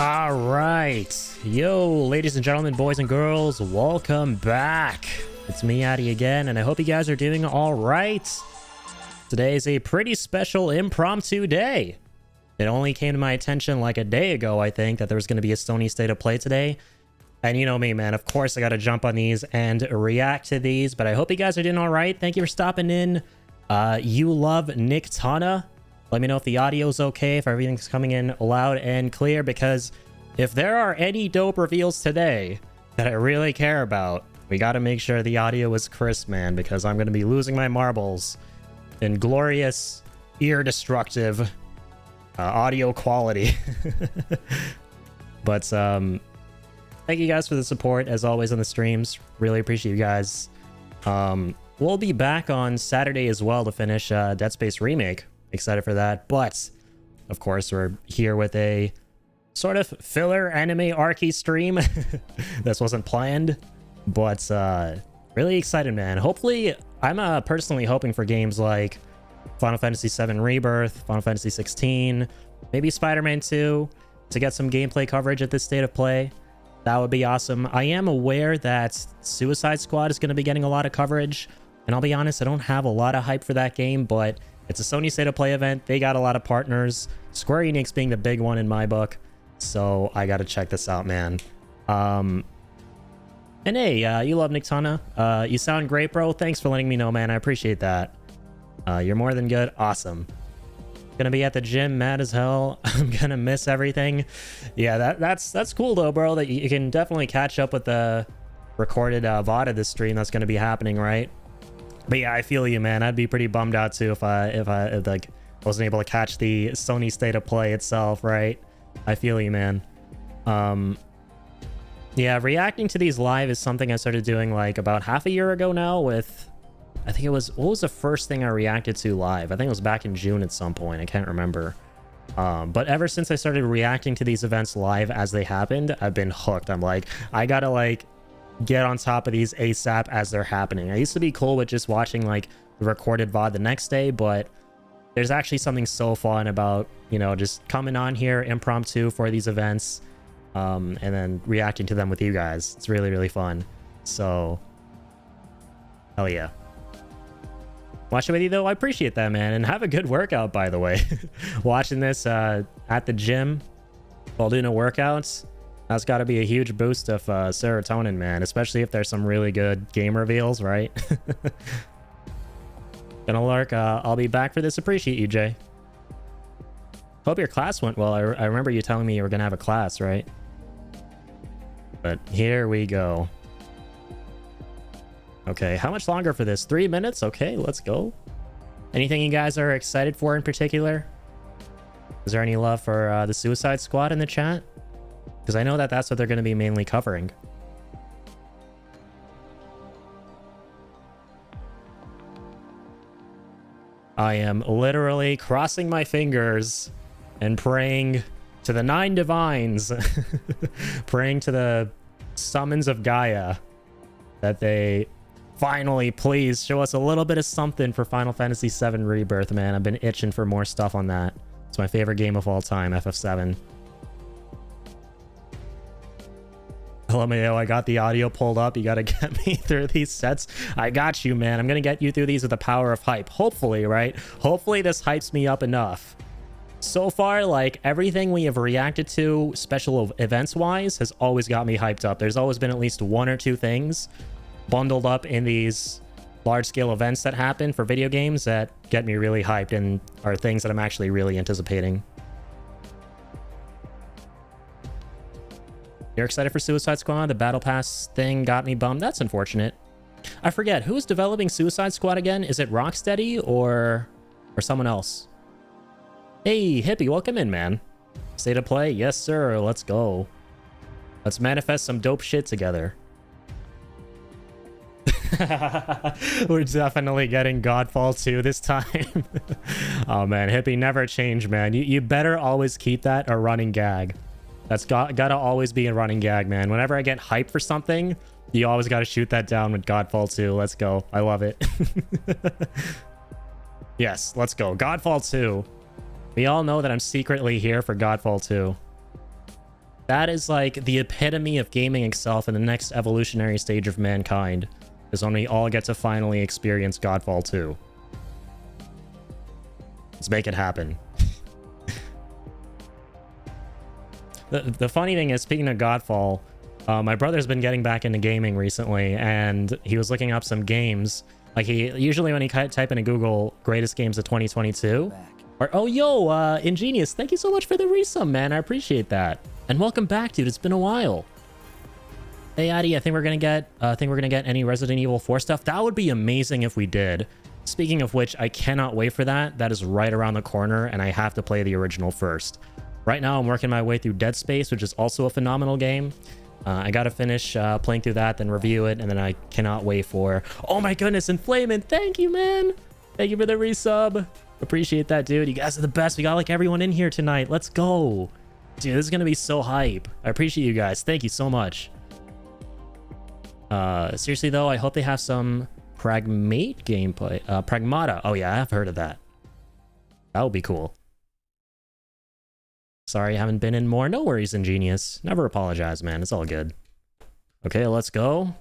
All right. Yo, ladies and gentlemen, boys and girls, welcome back. It's me, Addy, again, and I hope you guys are doing all right. Today is a pretty special impromptu day. It only came to my attention like a day ago, I think, that there was going to be a Sony State of Play today. And you know me, man. Of course, I got to jump on these and react to these, but I hope you guys are doing all right. Thank you for stopping in. You love Nick Tana. Let me know if the audio's okay, if everything's coming in loud and clear, because if there are any dope reveals today that I really care about, we got to make sure the audio is crisp, man, because I'm going to be losing my marbles in glorious, ear-destructive audio quality. But thank you guys for the support, as always, on the streams. Really appreciate you guys. We'll be back on Saturday as well to finish Dead Space Remake. Excited for that, but of course we're here with a sort of filler anime archy stream. This wasn't planned, but really excited, man. Hopefully, I'm personally hoping for games like Final Fantasy VII Rebirth, Final Fantasy 16, maybe Spider-Man 2 to get some gameplay coverage at this state of play. That would be awesome. I am aware that Suicide Squad is going to be getting a lot of coverage, and I'll be honest, I don't have a lot of hype for that game, but it's a Sony State of Play event. They got a lot of partners, Square Enix being the big one in my book. So I got to check this out, man. And hey, you love Nick Tana. You sound great, bro. Thanks for letting me know, man. I appreciate that. You're more than good. Awesome. Gonna be at the gym, mad as hell. I'm gonna miss everything. Yeah, that's cool though, bro. That you can definitely catch up with the recorded VOD of this stream that's gonna be happening, right? But yeah, I feel you, man. I'd be pretty bummed out too if I like wasn't able to catch the Sony State of Play itself, right? I feel you, man. Yeah, reacting to these live is something I started doing like about half a year ago now with, I think it was, what was the first thing I reacted to live? I think it was back in June at some point. I can't remember. But ever since I started reacting to these events live as they happened, I've been hooked. I'm like, I gotta like get on top of these ASAP as they're happening. I used to be cool with just watching like the recorded VOD the next day, but there's actually something so fun about, you know, just coming on here impromptu for these events, and then reacting to them with you guys. It's really, really fun. So, hell yeah. Watch it with you though. I appreciate that, man. And have a good workout, by the way. Watching this at the gym while doing a workout, that's got to be a huge boost of serotonin, man. Especially if there's some really good game reveals, right? Gonna lurk. I'll be back for this. Appreciate you, Jay. Hope your class went well. I remember you telling me you were gonna have a class, right? But here we go. Okay, how much longer for this? 3 minutes? Okay, let's go. Anything you guys are excited for in particular? Is there any love for the Suicide Squad in the chat? Because I know that that's what they're going to be mainly covering. I am literally crossing my fingers and praying to the 9 divines, praying to the summons of Gaia, that they finally please show us a little bit of something for Final Fantasy VII Rebirth, man. I've been itching for more stuff on that. It's my favorite game of all time, FF7. LMAO, I got the audio pulled up. You gotta get me through these sets. I got you, man. I'm gonna get you through these with the power of hype. Hopefully, right? Hopefully this hypes me up enough. So far, like, everything we have reacted to, special events-wise, has always got me hyped up. There's always been at least 1 or 2 things bundled up in these large-scale events that happen for video games that get me really hyped and are things that I'm actually really anticipating. You're excited for Suicide Squad? The Battle Pass thing got me bummed. That's unfortunate. I forget, who's developing Suicide Squad again? Is it Rocksteady or someone else? Hey, Hippie, welcome in, man. State of Play? Yes, sir. Let's go. Let's manifest some dope shit together. We're definitely getting Godfall 2 this time. Oh, man. Hippie, never change, man. You better always keep that a running gag. That's gotta always be a running gag, man. Whenever I get hyped for something, you always gotta shoot that down with Godfall 2. Let's go. I love it. Yes, let's go. Godfall 2. We all know that I'm secretly here for Godfall 2. That is like the epitome of gaming itself in the next evolutionary stage of mankind, is when we all get to finally experience Godfall 2. Let's make it happen. The funny thing is, speaking of Godfall, my brother's been getting back into gaming recently, and he was looking up some games. Like, he usually when he type into Google greatest games of 2022, or oh yo, Ingenious, thank you so much for the resub, man. I appreciate that. And welcome back, dude. It's been a while. Hey, Addy, I think we're gonna get any Resident Evil 4 stuff. That would be amazing if we did. Speaking of which, I cannot wait for that. That is right around the corner, and I have to play the original first. Right now, I'm working my way through Dead Space, which is also a phenomenal game. I gotta finish playing through that, then review it, and then I cannot wait for... Oh my goodness, Inflamin', thank you, man! Thank you for the resub. Appreciate that, dude. You guys are the best. We got like everyone in here tonight. Let's go. Dude, this is gonna be so hype. I appreciate you guys. Thank you so much. Seriously though, I hope they have some Pragmate gameplay. Pragmata. Oh yeah, I've heard of that. That would be cool. Sorry, I haven't been in more. No worries, Ingenious. Never apologize, man. It's all good. Okay, let's go.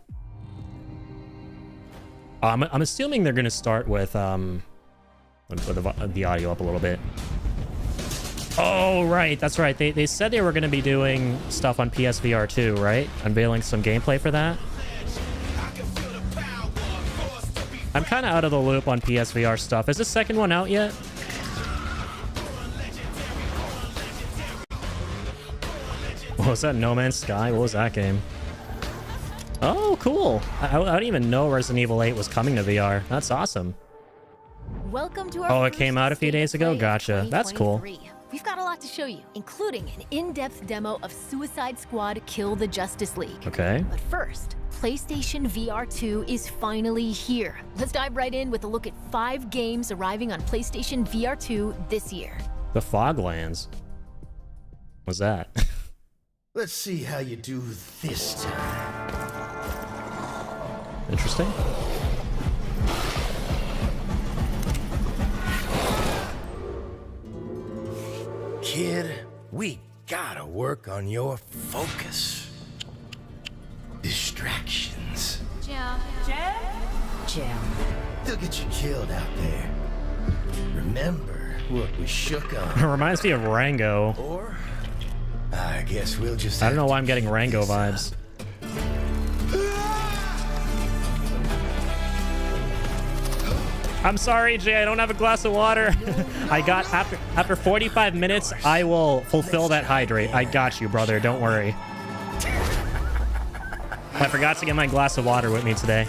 I'm assuming they're gonna start with let me put the audio up a little bit. Oh right, that's right. They said they were gonna be doing stuff on PSVR 2, right? Unveiling some gameplay for that. I'm kind of out of the loop on PSVR stuff. Is the second one out yet? What was that? No Man's Sky? What was that game? Oh, cool. I didn't even know Resident Evil 8 was coming to VR. That's awesome. Welcome to our Oh, it came out a few days ago? Gotcha. That's cool. We've got a lot to show you, including an in-depth demo of Suicide Squad Kill the Justice League. Okay. But first, PlayStation VR 2 is finally here. Let's dive right in with a look at 5 games arriving on PlayStation VR 2 this year. The Foglands. What's that? Let's see how you do this time. Interesting. Kid, we gotta work on your focus. Distractions. Jam. They'll get you killed out there. Remember what we shook It on. reminds me of Rango. Or, I guess we'll just... I don't know why I'm getting Rango vibes. I'm sorry, Jay. I don't have a glass of water. I got after 45 minutes, I will fulfill that hydrate. I got you, brother. Don't worry. I forgot to get my glass of water with me today.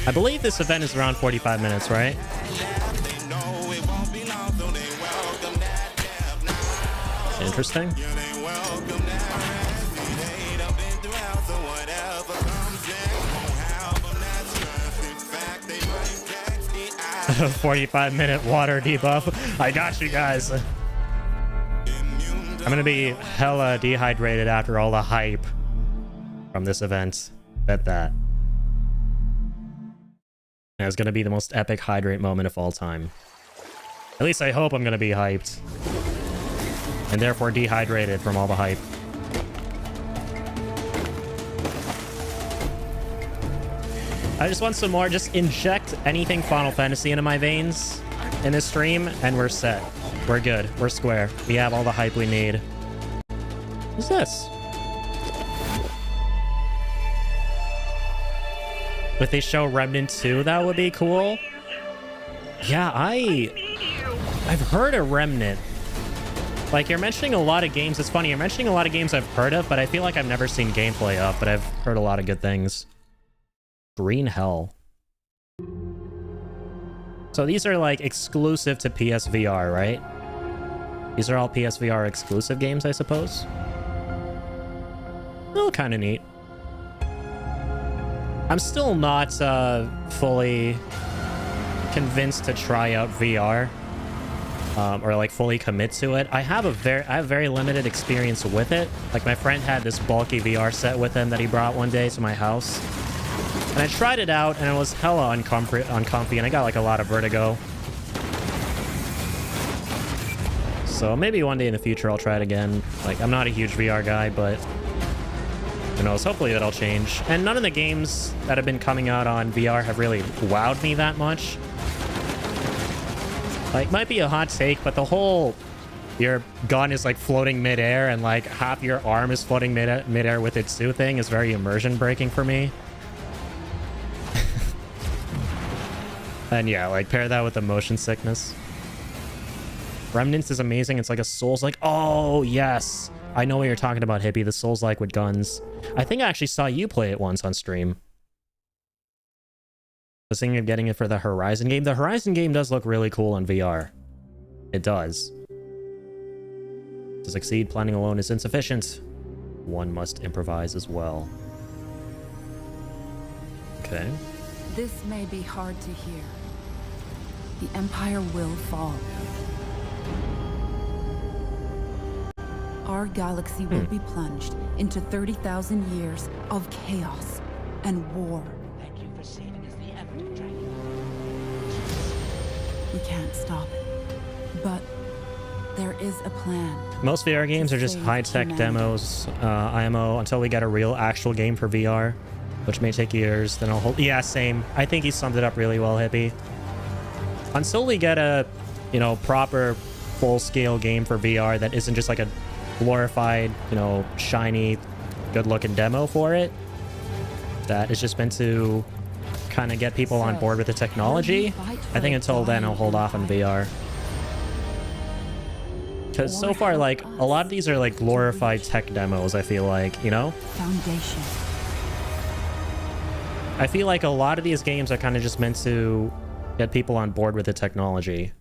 I believe this event is around 45 minutes, right? Interesting. 45-minute water debuff. I got you guys. I'm gonna be hella dehydrated after all the hype from this event. Bet that. And it's gonna be the most epic hydrate moment of all time. At least I hope I'm gonna be hyped. And therefore dehydrated from all the hype. I just want some more. Just inject anything Final Fantasy into my veins in this stream, and we're set. We're good. We're square. We have all the hype we need. What's this? If they show Remnant 2, that would be cool. Yeah, I've heard of Remnant. Like, you're mentioning a lot of games. It's funny, you're mentioning a lot of games I've heard of, but I feel like I've never seen gameplay of, but I've heard a lot of good things. Green Hell. So these are like exclusive to PSVR, right? These are all PSVR exclusive games, I suppose. Oh, kind of neat. I'm still not fully convinced to try out VR. Or like fully commit to it. I have very limited experience with it. Like, my friend had this bulky VR set with him that he brought one day to my house. And I tried it out, and it was hella uncomfy, and I got like a lot of vertigo. So maybe one day in the future I'll try it again. Like, I'm not a huge VR guy, but who knows? Hopefully that'll change. And none of the games that have been coming out on VR have really wowed me that much. Like, might be a hot take, but the whole your gun is like floating midair and like half your arm is floating midair with its suit thing is very immersion breaking for me. And yeah, like pair that with the motion sickness. Remnants is amazing. It's like a Souls-like. Oh, yes. I know what you're talking about, Hippie. The Souls-like with guns. I think I actually saw you play it once on stream. I was thinking of getting it for the Horizon game. The Horizon game does look really cool in VR. It does. To succeed, planning alone is insufficient. One must improvise as well. Okay. This may be hard to hear. The Empire will fall. Our galaxy will be plunged into 30,000 years of chaos and war. Thank you for saving us the Emerald Dragon. We can't stop it. But there is a plan. Most VR games are just high-tech demos, IMO, until we get a real actual game for VR, which may take years. Then I'll hold... Yeah, same. I think he summed it up really well, Hippie. Until we get a, you know, proper full-scale game for VR that isn't just like a glorified, you know, shiny, good-looking demo for it, that is just meant to kind of get people on board with the technology, I think until then I'll hold off on VR. Because so far, like, a lot of these are like glorified tech demos, I feel like, you know? Foundation. I feel like a lot of these games are kind of just meant to get people on board with the technology.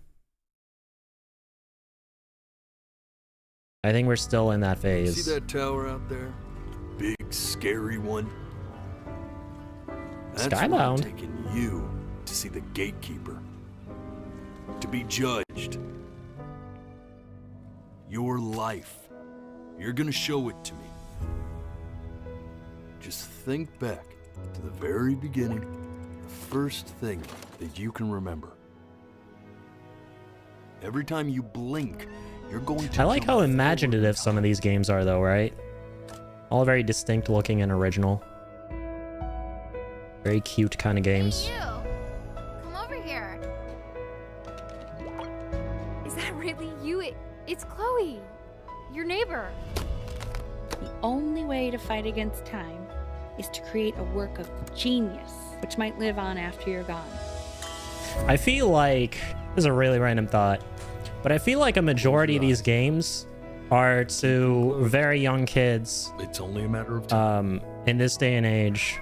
I think we're still in that phase. See that tower out there? Big, scary one? That's where I'm Skybound. taking you to see the gatekeeper. To be judged. Your life. You're gonna show it to me. Just think back to the very beginning, the first thing that you can remember. Every time you blink, you're going to... I like how imaginative some of these games are, though, right? All very distinct looking and original. Very cute kind of games. Hey, you! Come over here. Is that really you? It's Chloe, your neighbor. The only way to fight against time is to create a work of genius, which might live on after you're gone. I feel like... This is a really random thought. But I feel like a majority of these games are to very young kids. It's only a matter of time. In this day and age,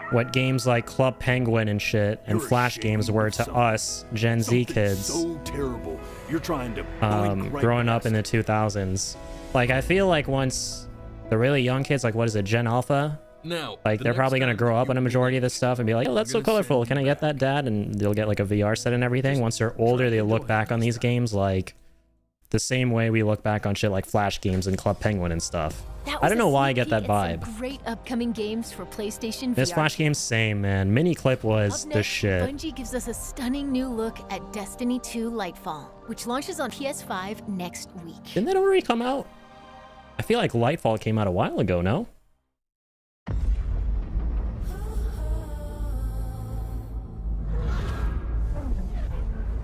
what games like Club Penguin and shit and Flash games were to us, Gen Z kids, so terrible. You're trying to growing up in the 2000s. Like, I feel like once the really young kids, like, what is it, Gen Alpha? Now, Like, they're probably going to grow up on a majority of this stuff and be like, oh, that's so colorful. Can I get that, Dad? And they'll get, like, a VR set and everything. Once they're older, they look back on these games like the same way we look back on shit like Flash games and Club Penguin and stuff. I don't know why I get that vibe. Great upcoming games for PlayStation VR. This Flash game's same, man. Mini Clip was Up the next, shit. Bungie gives us a stunning new look at Destiny 2 Lightfall, which launches on PS5 next week. Didn't that already come out? I feel like Lightfall came out a while ago, no?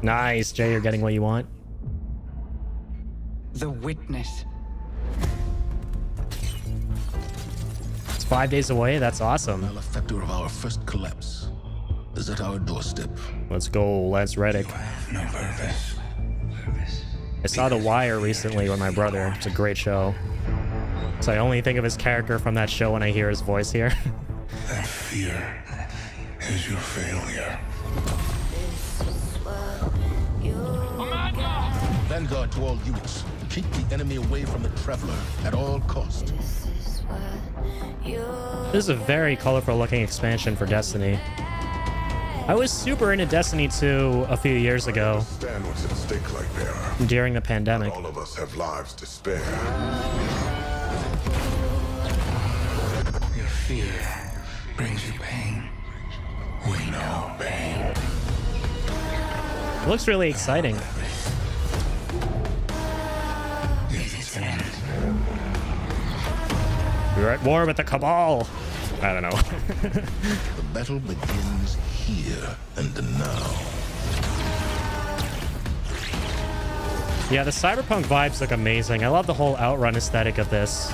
Nice, Jay, you're getting what you want. The Witness. It's 5 days away, that's awesome. Malefactor of our first collapse is at our doorstep. Let's go, Lance Reddick. No purpose. I saw The Wire recently with my brother. It's a great show. So I only think of his character from that show when I hear his voice here. That fear is your failure. Vanguard to all units. Keep the enemy away from the Traveler at all costs. This is a very colorful looking expansion for Destiny. I was super into Destiny 2 a few years ago. Understand what's at stake like they are. During the pandemic. All of us have lives to spare. Your fear brings you pain. We know pain. It looks really exciting. We're at war with the Cabal. I don't know. The battle begins here and now. Yeah, the cyberpunk vibes look amazing. I love the whole Outrun aesthetic of this.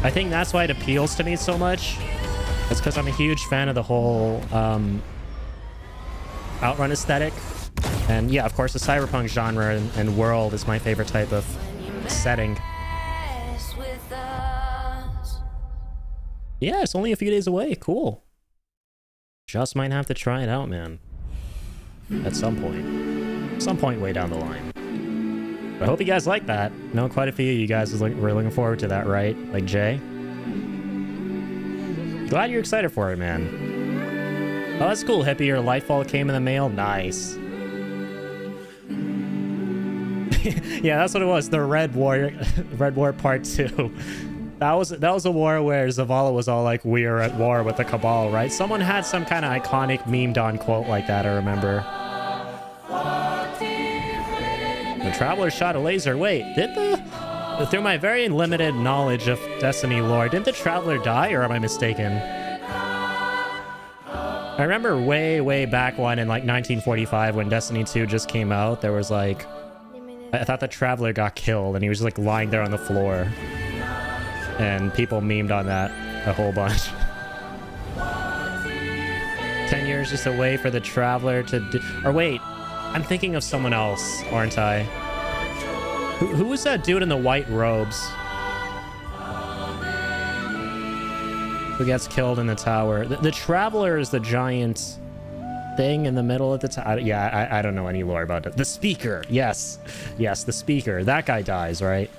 I think that's why it appeals to me so much. It's because I'm a huge fan of the whole Outrun aesthetic. And yeah, of course, the cyberpunk genre and world is my favorite type of setting. Yeah, it's only a few days away. Cool. Just might have to try it out, man. At some point. Some point way down the line. But I hope you guys like that. I know quite a few of you guys were looking forward to that, right? Like Jay? Glad you're excited for it, man. Oh, that's cool, Hippie. Your Lightfall came in the mail. Nice. Yeah, that's what it was. The Red War Part 2. That was a war where Zavala was all like, "We are at war with the Cabal," right? Someone had some kind of iconic memed-on quote like that, I remember. The Traveler shot a laser. Wait, through my very limited knowledge of Destiny lore, didn't the Traveler die, or am I mistaken? I remember way back when, in like 1945, when Destiny 2 just came out, there was like, I thought the Traveler got killed, and he was just like lying there on the floor. And people memed on that a whole bunch. 10 years just to wait for the Traveler to or wait, I'm thinking of someone else, aren't I? Who was that dude in the white robes? Who gets killed in the tower? The Traveler is the giant thing in the middle of the tower. Yeah, I don't know any lore about it. The Speaker. Yes, the Speaker. That guy dies, right?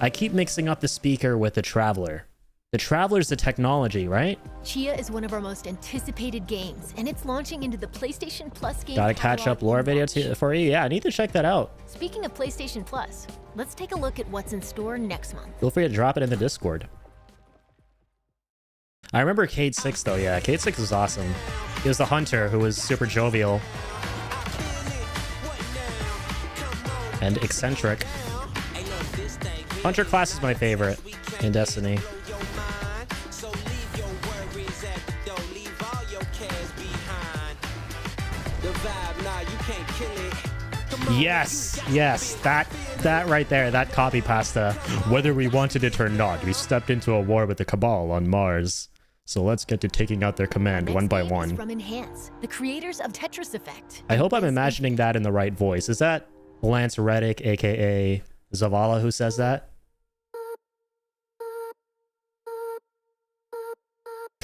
I keep mixing up the Speaker with the Traveler. The Traveler's the technology, right? Chia is one of our most anticipated games, and it's launching into the PlayStation Plus game. Gotta catch up lore video for you. Yeah, I need to check that out. Speaking of PlayStation Plus, let's take a look at what's in store next month. Feel free to drop it in the Discord. I remember Cade 6 though. Yeah, Cade 6 was awesome. He was the hunter who was super jovial and eccentric. Hunter class is my favorite in Destiny. Yes, that right there, that copy pasta. Whether we wanted it or not, we stepped into a war with the Cabal on Mars. So let's get to taking out their command one by one. From Enhance, the creators of Tetris Effect. I hope I'm imagining that in the right voice. Is that Lance Reddick, aka Zavala, who says that?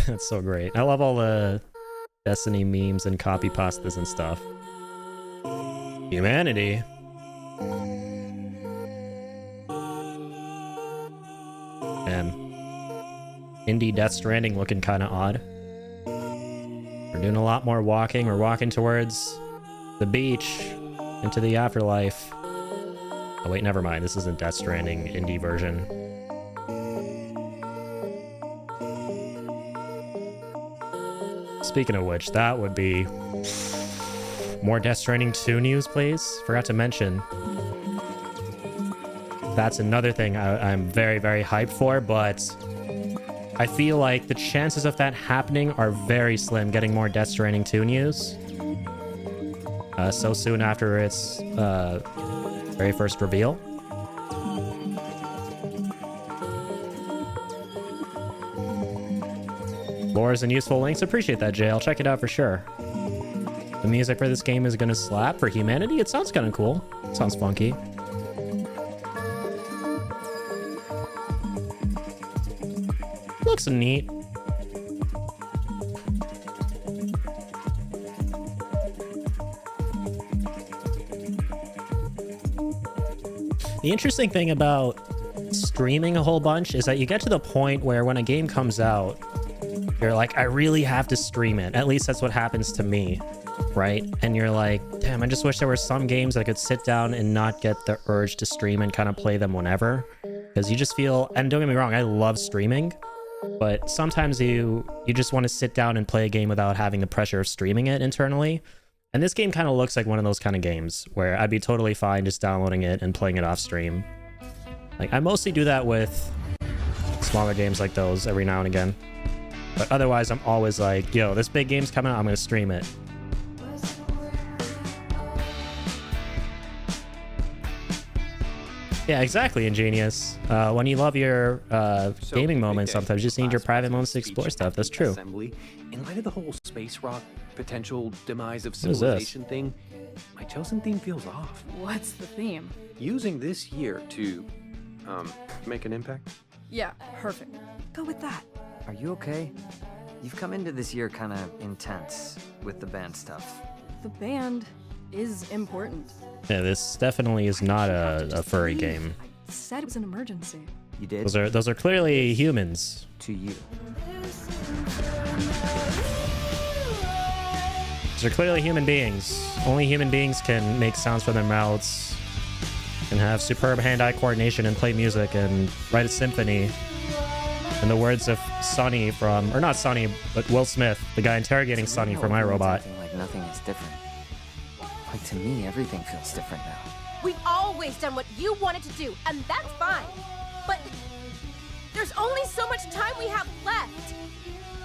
That's so great. I love all the Destiny memes and copy pastas and stuff. Humanity. Man. Indie Death Stranding looking kind of odd. We're doing a lot more walking. We're walking towards the beach, into the afterlife. Oh wait, never mind. This isn't Death Stranding indie version. Speaking of which, that would be more Death Stranding 2 news, please. Forgot to mention. That's another thing I'm very hyped for, but I feel like the chances of that happening are very slim, getting more Death Stranding 2 news. So soon after its very first reveal. Lores and useful links. Appreciate that, Jay. I'll check it out for sure. The music for this game is gonna slap. For Humanity, it sounds kind of cool. Sounds funky. Looks neat. The interesting thing about streaming a whole bunch is that you get to the point where when a game comes out, you're like, I really have to stream it. At least that's what happens to me, right? And you're like, damn, I just wish there were some games I could sit down and not get the urge to stream and kind of play them whenever. Because you just feel, and don't get me wrong, I love streaming, but sometimes you just want to sit down and play a game without having the pressure of streaming it internally. And this game kind of looks like one of those kind of games where I'd be totally fine just downloading it and playing it off stream. Like, I mostly do that with smaller games like those every now and again. But otherwise, I'm always like, yo, this big game's coming out, I'm gonna stream it. Yeah, exactly, Ingenious. When you love your gaming moments, sometimes you just need your private moments to explore stuff. That's true. In light of the whole space rock potential demise of What is this? civilization thing, my chosen theme feels off. What's the theme? Using this year to, make an impact. Yeah, perfect. Go with that. Are you okay? You've come into this year kind of intense with the band stuff. The band is important. Yeah, this definitely is not a furry game. I said it was an emergency. You did? Those are clearly humans. To you. Those are clearly human beings. Only human beings can make sounds from their mouths and have superb hand-eye coordination and play music and write a symphony. In the words of Sonny from, or not Sonny, but Will Smith, the guy interrogating Sonny from iRobot. Like nothing is different. Like to me, everything feels different now. We've always done what you wanted to do, and that's fine. But there's only so much time we have left.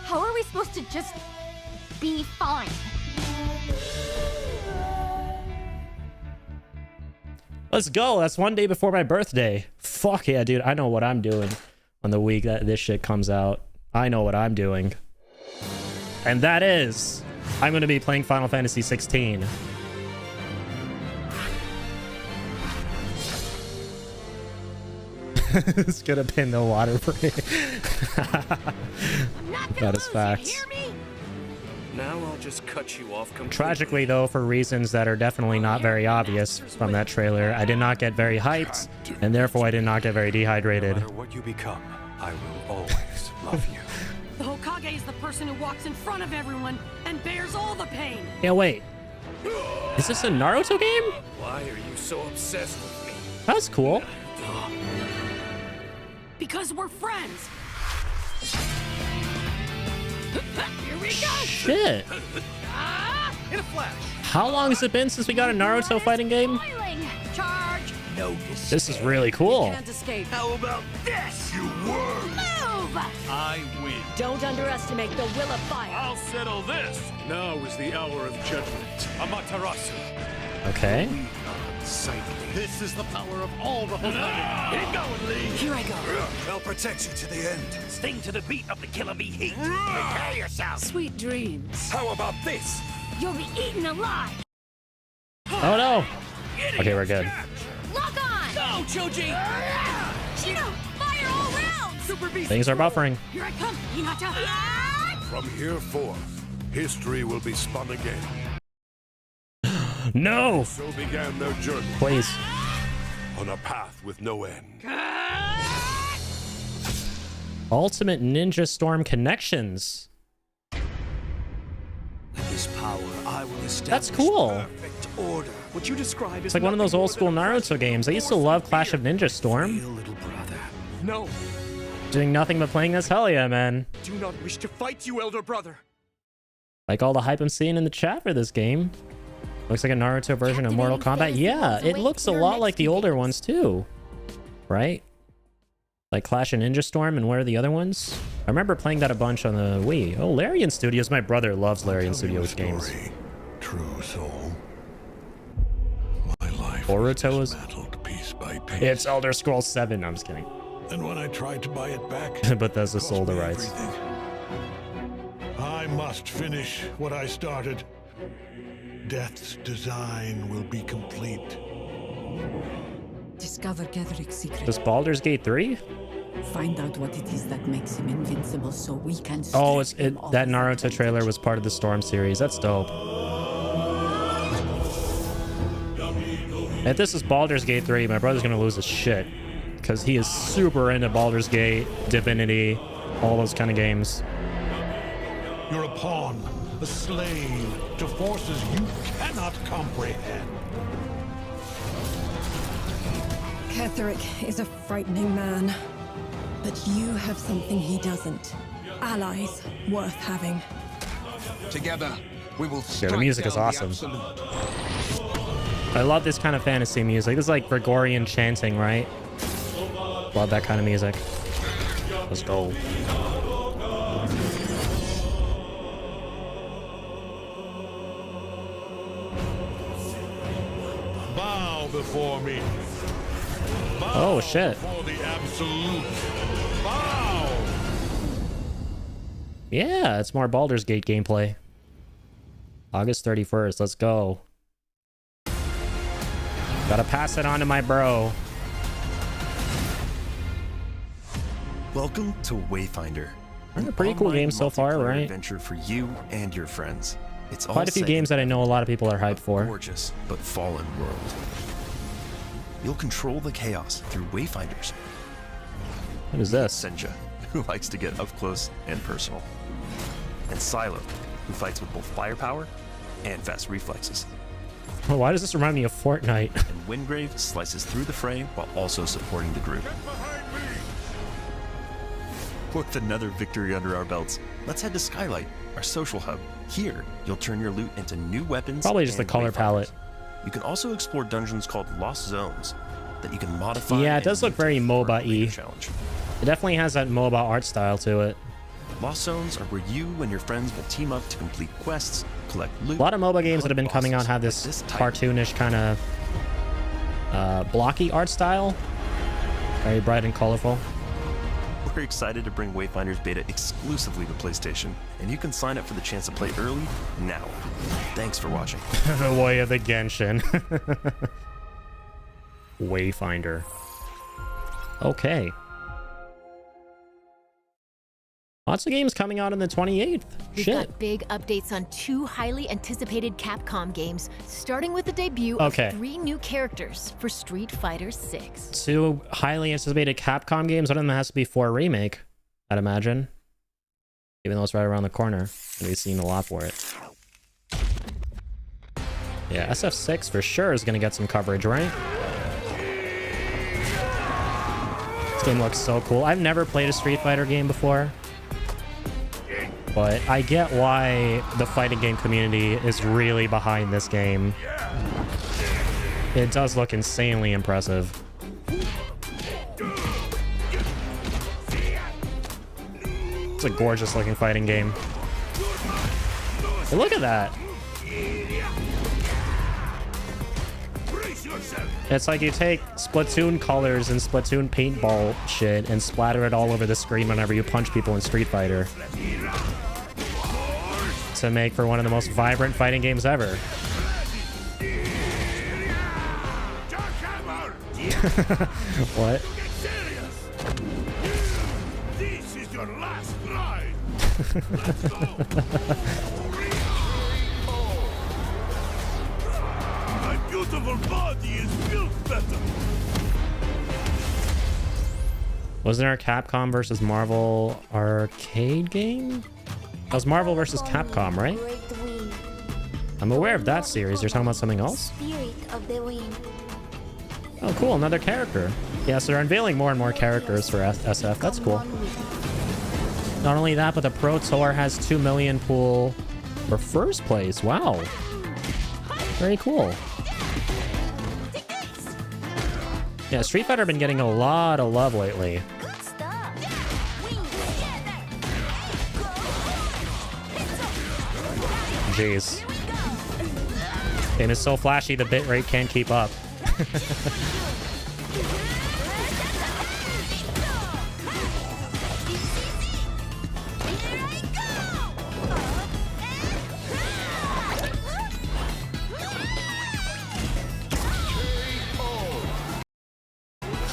How are we supposed to just be fine? Let's go. That's one day before my birthday. Fuck yeah, dude. I know what I'm doing on the week that this shit comes out. I know what I'm doing. And that is, I'm going to be playing Final Fantasy 16. It's gonna pin the water for me. That is facts. Now I'll just cut you off completely. Tragically, though, for reasons that are definitely not very obvious from that trailer, I did not get very hyped, and therefore I did not get very dehydrated. No matter what you become, I will always love you. The Hokage is the person who walks in front of everyone and bears all the pain. Yeah, wait. Is this a Naruto game? Why are you so obsessed with me? That's cool. Because we're friends. Here we go. Shit. In a flash. How long has it been since we got a Naruto fighting game? Charge. No. This is really cool. Can't escape. How about this? You worm. Move. I win. Don't underestimate the will of fire. I'll settle this. Now is the hour of judgment. Amaterasu. Okay. This is the power of all the Hokage. Keep going, Lee. Here I go. I'll protect you to the end. Sting to the beat of the killer bee heat. Prepare yourself. Sweet dreams. How about this? You'll be eaten alive. Oh no. Okay, we're good. Lock on! Go, Choji! Cheeto, fire all round! Super beast. Things are buffering. Here I come, Hinata. From here forth, history will be spun again. No. So began their journey. Please. On a path with no end. Ultimate Ninja Storm connections. With this power, I will establish That's cool. perfect order. What you describe It's like one of those old school Naruto games. I used to love Clash of Ninja Storm. Little brother. No. Doing nothing but playing this. Hell yeah, man. Do not wish to fight you, elder brother. Like all the hype I'm seeing in the chat for this game. Looks like a Naruto version of Mortal Kombat. Yeah, it looks a lot like the older ones too. Right? Like Clash of Ninja Storm, and what are the other ones? I remember playing that a bunch on the Wii. Oh, Larian Studios. My brother loves Larian Studios games. True soul. My life Boruto is dismantled piece by piece. It's Elder Scrolls 7. No, I'm just kidding. And when I tried to buy it back, But that's the sold the rights. everything. I must finish what I started. Death's design will be complete. Discover Gedric's secret. This Baldur's Gate 3? Find out what it is that makes him invincible so we can Oh, strip him of that his Naruto trailer was part of the Storm series. That's dope. If this is Baldur's Gate 3, my brother's gonna lose his shit. Because he is super into Baldur's Gate, Divinity, all those kind of games. You're a pawn, a slave to forces you cannot comprehend. Ketherick is a frightening man. But you have something he doesn't. Allies worth having. Together, we will Yeah, the music is awesome. I love this kind of fantasy music. This is like Gregorian chanting, right? Love that kind of music. Let's go. Bow before me. Bow Oh, shit. before the absolute. Bow. Yeah, it's more Baldur's Gate gameplay. August 31st. Let's go. Gotta pass it on to my bro. Welcome to Wayfinder. A pretty cool game so far, right? Adventure for you and your friends. It's all Quite a few games that I know a lot of people are hyped for. Gorgeous but fallen world. You'll control the chaos through Wayfinders. What is this? Senja, who likes to get up close and personal. And Silo, who fights with both firepower and fast reflexes. Oh, why does this remind me of Fortnite? And Wingrave slices through the fray while also supporting the group. With another victory under our belts, let's head to Skylight, our social hub. Here, you'll turn your loot into new weapons. Probably just the color palette. You can also explore dungeons called Lost Zones that you can modify. Yeah, it does look very MOBA-y. It definitely has that MOBA art style to it. Lost Zones are where you and your friends will team up to complete quests, collect loot. A lot of MOBA games that have been coming out have this cartoonish kind of blocky art style. Very bright and colorful. We're excited to bring Wayfinder's beta exclusively to PlayStation, and you can sign up for the chance to play early now. Thanks for watching. The way of the Genshin. Wayfinder. Okay. Lots of games coming out on the 28th. We've got big updates on 2 highly anticipated Capcom games, starting with the debut of 3 new characters for Street Fighter 6. 2 highly anticipated Capcom games. One of them has to be 4 Remake, I'd imagine. Even though it's right around the corner. And we've seen a lot for it. Yeah, SF6 for sure is going to get some coverage, right? This game looks so cool. I've never played a Street Fighter game before. But I get why the fighting game community is really behind this game. It does look insanely impressive. It's a gorgeous looking fighting game. Hey, look at that. It's like you take Splatoon colors and Splatoon paintball shit and splatter it all over the screen whenever you punch people in Street Fighter. To make for one of the most vibrant fighting games ever. What? This is your last ride. My beautiful body is built better. Wasn't there a Capcom versus Marvel arcade game? That was Marvel versus Capcom, right? I'm aware of that series. You're talking about something else? Oh, cool. Another character. Yeah, so they're unveiling more and more characters for SF. That's cool. Not only that, but the Pro Tour has 2 million pool for first place. Wow. Very cool. Yeah, Street Fighter been getting a lot of love lately. Jeez. Game is so flashy, the bitrate can't keep up.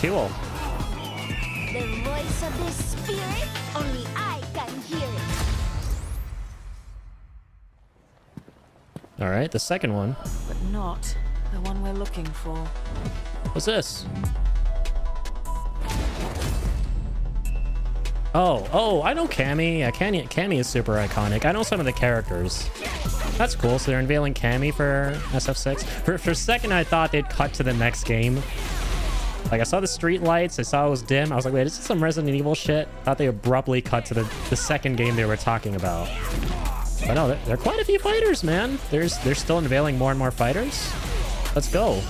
Cool. The voice of the spirit, only I can hear it. All right, the second one. But not the one we're looking for. What's this? Oh, I know Cammy. Yeah, Cammy is super iconic. I know some of the characters. That's cool. So they're unveiling Cammy for SF6. For a second, I thought they'd cut to the next game. Like, I saw the street lights. I saw it was dim. I was like, wait, is this some Resident Evil shit? Thought they abruptly cut to the second game they were talking about. But no, there are quite a few fighters, man. They're still unveiling more and more fighters. Let's go.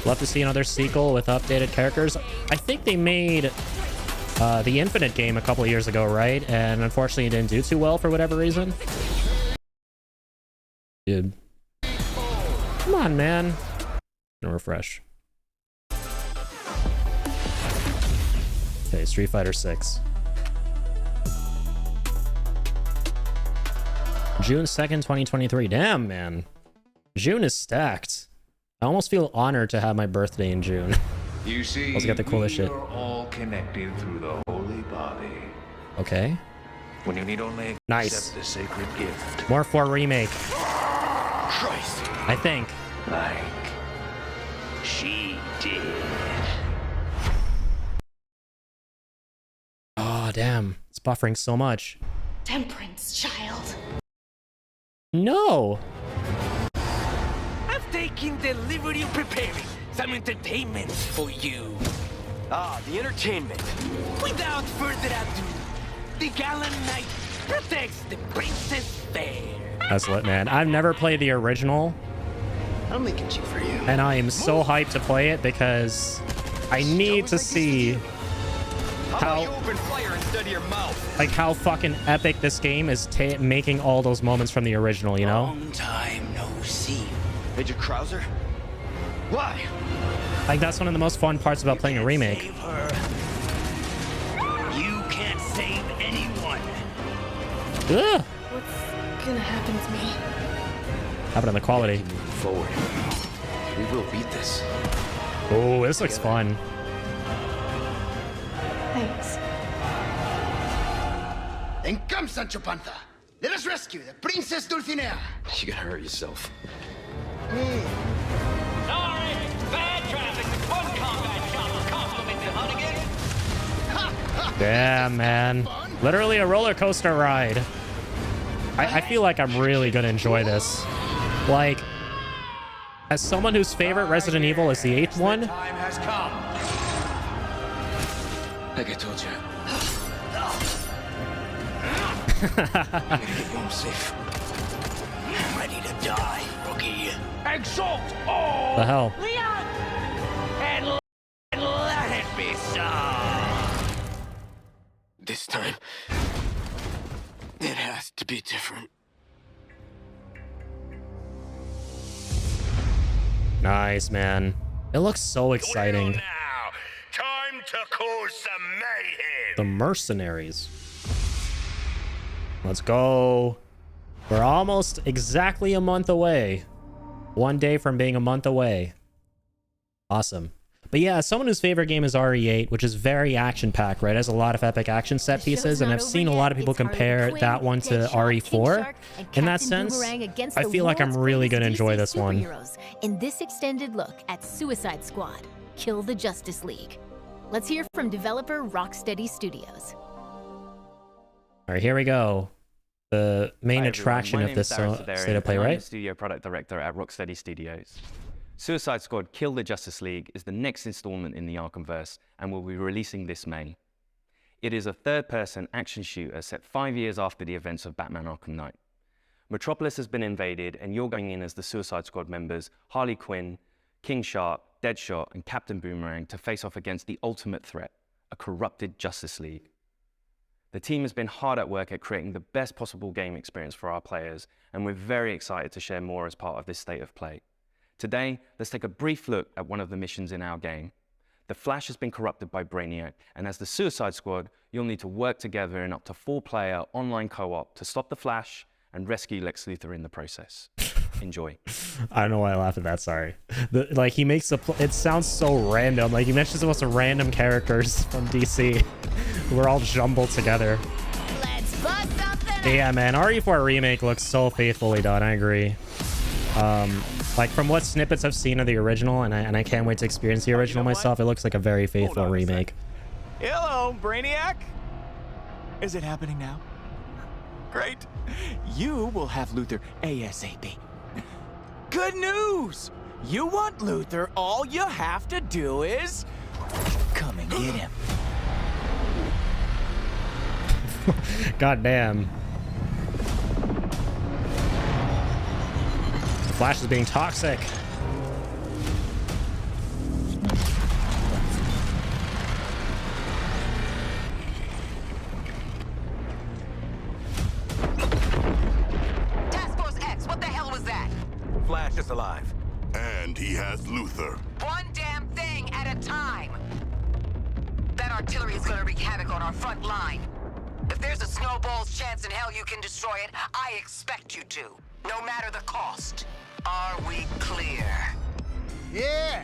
Love to see another sequel with updated characters. I think they made the Infinite game a couple of years ago, right? And unfortunately it didn't do too well for whatever reason. Dude. Come on, man. No refresh. Okay, Street Fighter 6. June 2nd, 2023. Damn, man. June is stacked. I almost feel honored to have my birthday in June. You see, Let's get the coolest shit. We're all connected through the holy body. Okay. When you need only Nice. accept the sacred gift. More for Remake. Christ. I think. Like she did. Oh, damn. It's buffering so much. Temperance, child. No. I've taken delivery of preparing some entertainment for you. Ah, the entertainment. Without further ado, the gallant knight protects the princess fair. That's lit, man. I've never played the original. I'm making cheap for you. And I am so hyped to play it because I need to see how how fucking epic this game is making all those moments from the original, you know? Long time no see. Major Krauser? Why? Like, that's one of the most fun parts about playing a remake. Save her. You can't save anyone. Ugh. What's gonna happen to me? Happened on the quality. Forward. We will beat this. Oh, this looks fun. Thanks. Then come, Sancho Panza. Let us rescue the Princess Dulcinea. You gotta hurt yourself. Sorry, bad traffic. One combat chopper complimented Hunnigan. Damn, man. Literally a roller coaster ride. I feel like I'm really gonna enjoy this. Like, as someone whose favorite Resident Evil is the 8th one, Time has come. Like I told you. I'm gonna get you home safe. I'm ready to die, rookie. Exalt all. the hell? Leon! And let it be so. This time, it has to be different. Nice, man. It looks so exciting. Now, time to cause some mayhem. The Mercenaries. Let's go. We're almost exactly a month away. One day from being a month away. Awesome. But yeah, someone whose favorite game is RE8, which is very action-packed, right? It has a lot of epic action set pieces, and I've seen a lot of people compare that one to RE4. In that sense, I feel like I'm really going to enjoy this one. In this extended look at Suicide Squad, Kill the Justice League. Let's hear from developer Rocksteady Studios. All right, here we go. The main attraction of this state of play, right? I'm the studio product director at Rocksteady Studios. Suicide Squad Kill the Justice League is the next installment in the Arkhamverse and will be releasing this May. It is a third-person action shooter set 5 years after the events of Batman Arkham Knight. Metropolis has been invaded and you're going in as the Suicide Squad members Harley Quinn, King Shark, Deadshot, and Captain Boomerang to face off against the ultimate threat, a corrupted Justice League. The team has been hard at work at creating the best possible game experience for our players, and we're very excited to share more as part of this state of play. Today, let's take a brief look at one of the missions in our game. The Flash has been corrupted by Brainiac, and as the Suicide Squad, you'll need to work together in up to 4-player online co-op to stop the Flash and rescue Lex Luthor in the process. Enjoy. I don't know why I laughed at that, sorry. Like, he makes it sounds so random. Like, he mentions the most random characters from DC. We're all jumbled together. Let's bust something. Yeah, man, RE4 Remake looks so faithfully done, I agree. Like, from what snippets I've seen of the original, and I can't wait to experience the original myself, it looks like a very faithful remake. Hello, Brainiac. Is it happening now? Great. You will have Luthor ASAP. Good news! You want Luthor, all you have to do is come and get him. God damn. Flash is being toxic. fascists alive. And he has Luther. One damn thing at a time. That artillery is gonna wreak havoc on our front line. If there's a snowball's chance in hell you can destroy it, I expect you to. No matter the cost. Are we clear? Yeah.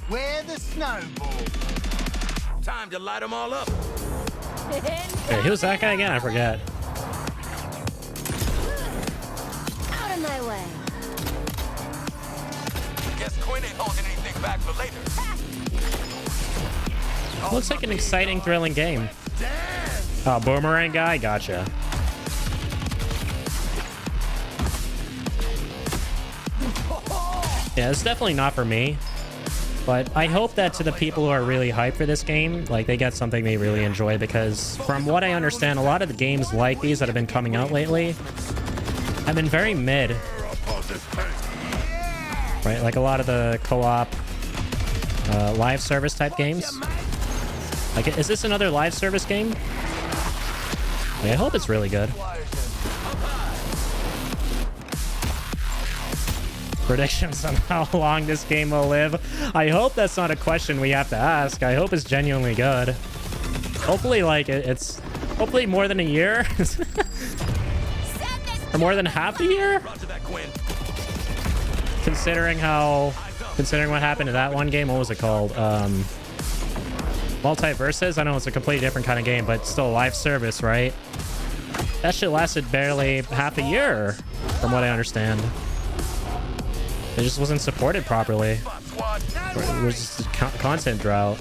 Where the snowball? Time to light them all up. Hey, who's that guy again? I forget. Out of my way. Guess Quinn ain't holding anything back for later. Looks like an exciting, thrilling game. Oh, boomerang guy? Gotcha. Yeah, it's definitely not for me. But I hope that to the people who are really hyped for this game, like, they get something they really enjoy, because from what I understand, a lot of the games like these that have been coming out lately have been very mid. Right? Like a lot of the co-op live service type games. Like, is this another live service game? I hope it's really good. Predictions on how long this game will live. I hope that's not a question we have to ask. I hope it's genuinely good. Hopefully, like, it's hopefully more than a year. Or more than half a year? Considering what happened to that one game. What was it called? Multiverses? I know it's a completely different kind of game, but still live service, right? That shit lasted barely half a year, from what I understand. It just wasn't supported properly. It was just a content drought.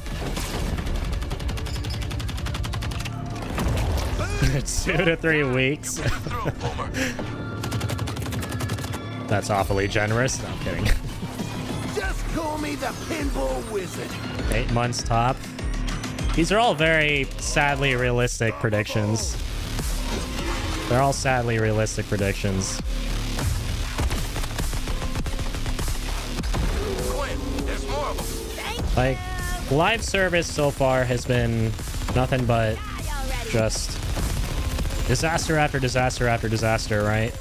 2 to 3 weeks. That's awfully generous. No, I'm kidding. Just call me the pinball wizard. 8 months top. These are all very sadly realistic predictions. They're all sadly realistic predictions. Like, live service so far has been nothing but just disaster after disaster after disaster, right?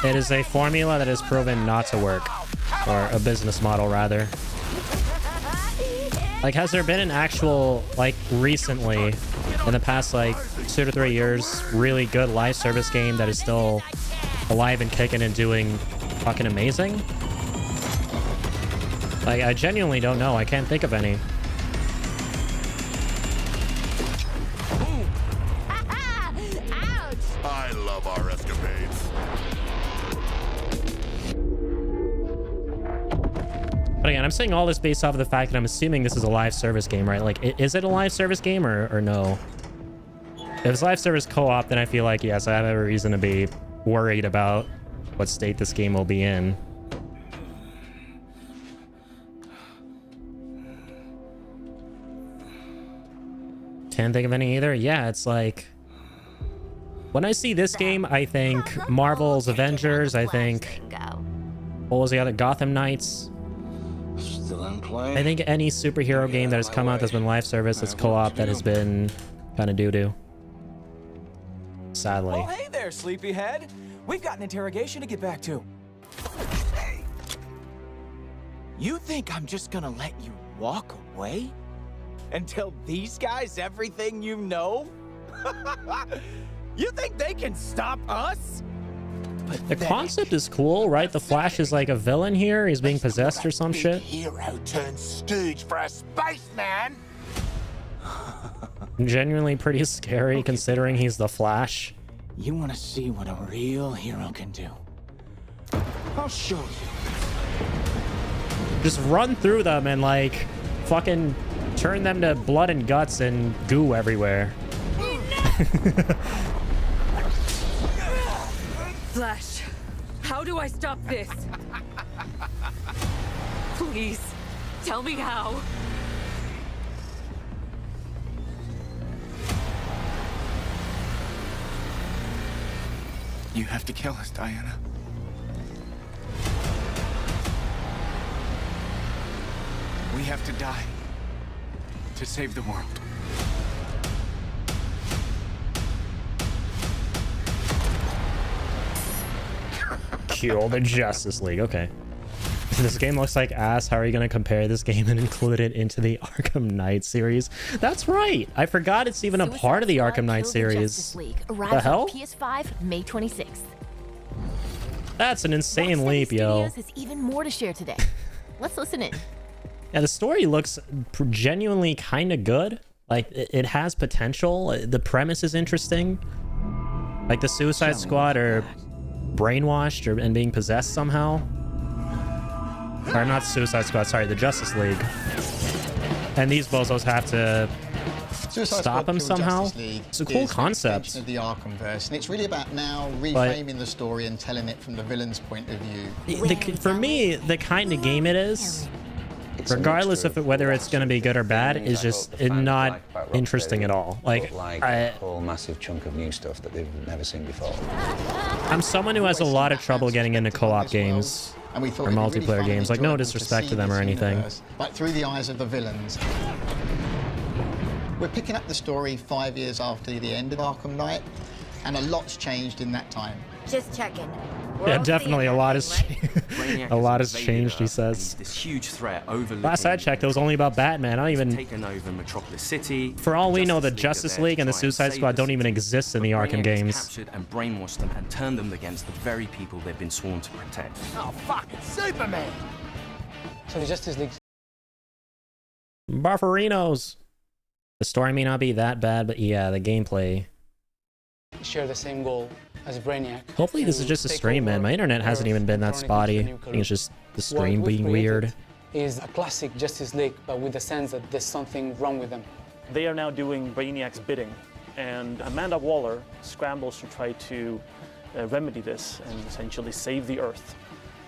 It is a formula that has proven not to work, or a business model rather. Like, has there been an actual, like, recently, in the past, like, 2 to 3 years, really good live service game that is still alive and kicking and doing fucking amazing? Like, I genuinely don't know. I can't think of any. I love our escapades. But again, I'm saying all this based off of the fact that I'm assuming this is a live service game, right? Like, is it a live service game or no? If it's live service co-op, then I feel like, yes, I have every reason to be worried about what state this game will be in. Can't think of any either. Yeah, it's like, when I see this game, I think Marvel's Avengers. I think, what was the other? Gotham Knights. Still in play. I think any superhero game that has come out that's been live service, that's co-op, that has been kind of doo-doo. Sadly. Oh, hey there, sleepyhead. We've got an interrogation to get back to. Hey. You think I'm just gonna let you walk away? And tell these guys everything you know? You think they can stop us? The concept is cool, right? The Flash is like a villain here. He's being possessed or some shit. Hero turned stooge for a spaceman. Genuinely pretty scary considering he's the Flash. You want to see what a real hero can do? I'll show you. Just run through them and like fucking turn them to blood and guts and goo everywhere. Flash, how do I stop this? Please, tell me how. You have to kill us, Diana. We have to die to save the world. Kill the Justice League. Okay. This game looks like ass. How are you going to compare this game and include it into the Arkham Knight series? That's right. I forgot it's even a part of the Arkham Knight series. The hell? PS5 May 26th. That's an insane leap, yo. Studios has even more to share today. Let's listen in. Yeah, the story looks genuinely kind of good. Like, it has potential. The premise is interesting. Like, the Suicide Squad are brainwashed and being possessed somehow. Or not Suicide Squad, sorry, the Justice League. And these bozos have to stop him somehow. It's a cool concept. Of the Arkhamverse, and it's really about now reframing the story and telling it from the villain's point of view. For me, the kind of game it is, regardless of whether it's going to be good or bad, is just not interesting at all. Like a whole massive chunk of new stuff that they've never seen before. I'm someone who has a lot of trouble getting into co-op games or multiplayer games. Like, no disrespect to them or anything. Like through the eyes of the villains. We're picking up the story 5 years after the end of Arkham Knight, and a lot's changed in that time. Just checking. Yeah, definitely a lot has a lot has changed, he says. This huge threat overlooking. Last I checked, it was only about Batman. I don't even. Taken over Metropolis City. For all we know, the Justice League and the Suicide Squad don't even exist in the Arkham games. Captured and brainwashed them and turned them against the very people they've been sworn to protect. Oh fuck! It's Superman. So the Justice League. Bufferinos. The story may not be that bad, but yeah, the gameplay. Share the same goal as Brainiac. Hopefully this is just a stream, man. My internet hasn't even been that spotty. I think it's just the stream being weird. Is a classic Justice League, but with the sense that there's something wrong with them. They are now doing Brainiac's bidding, and Amanda Waller scrambles to try to remedy this and essentially save the Earth.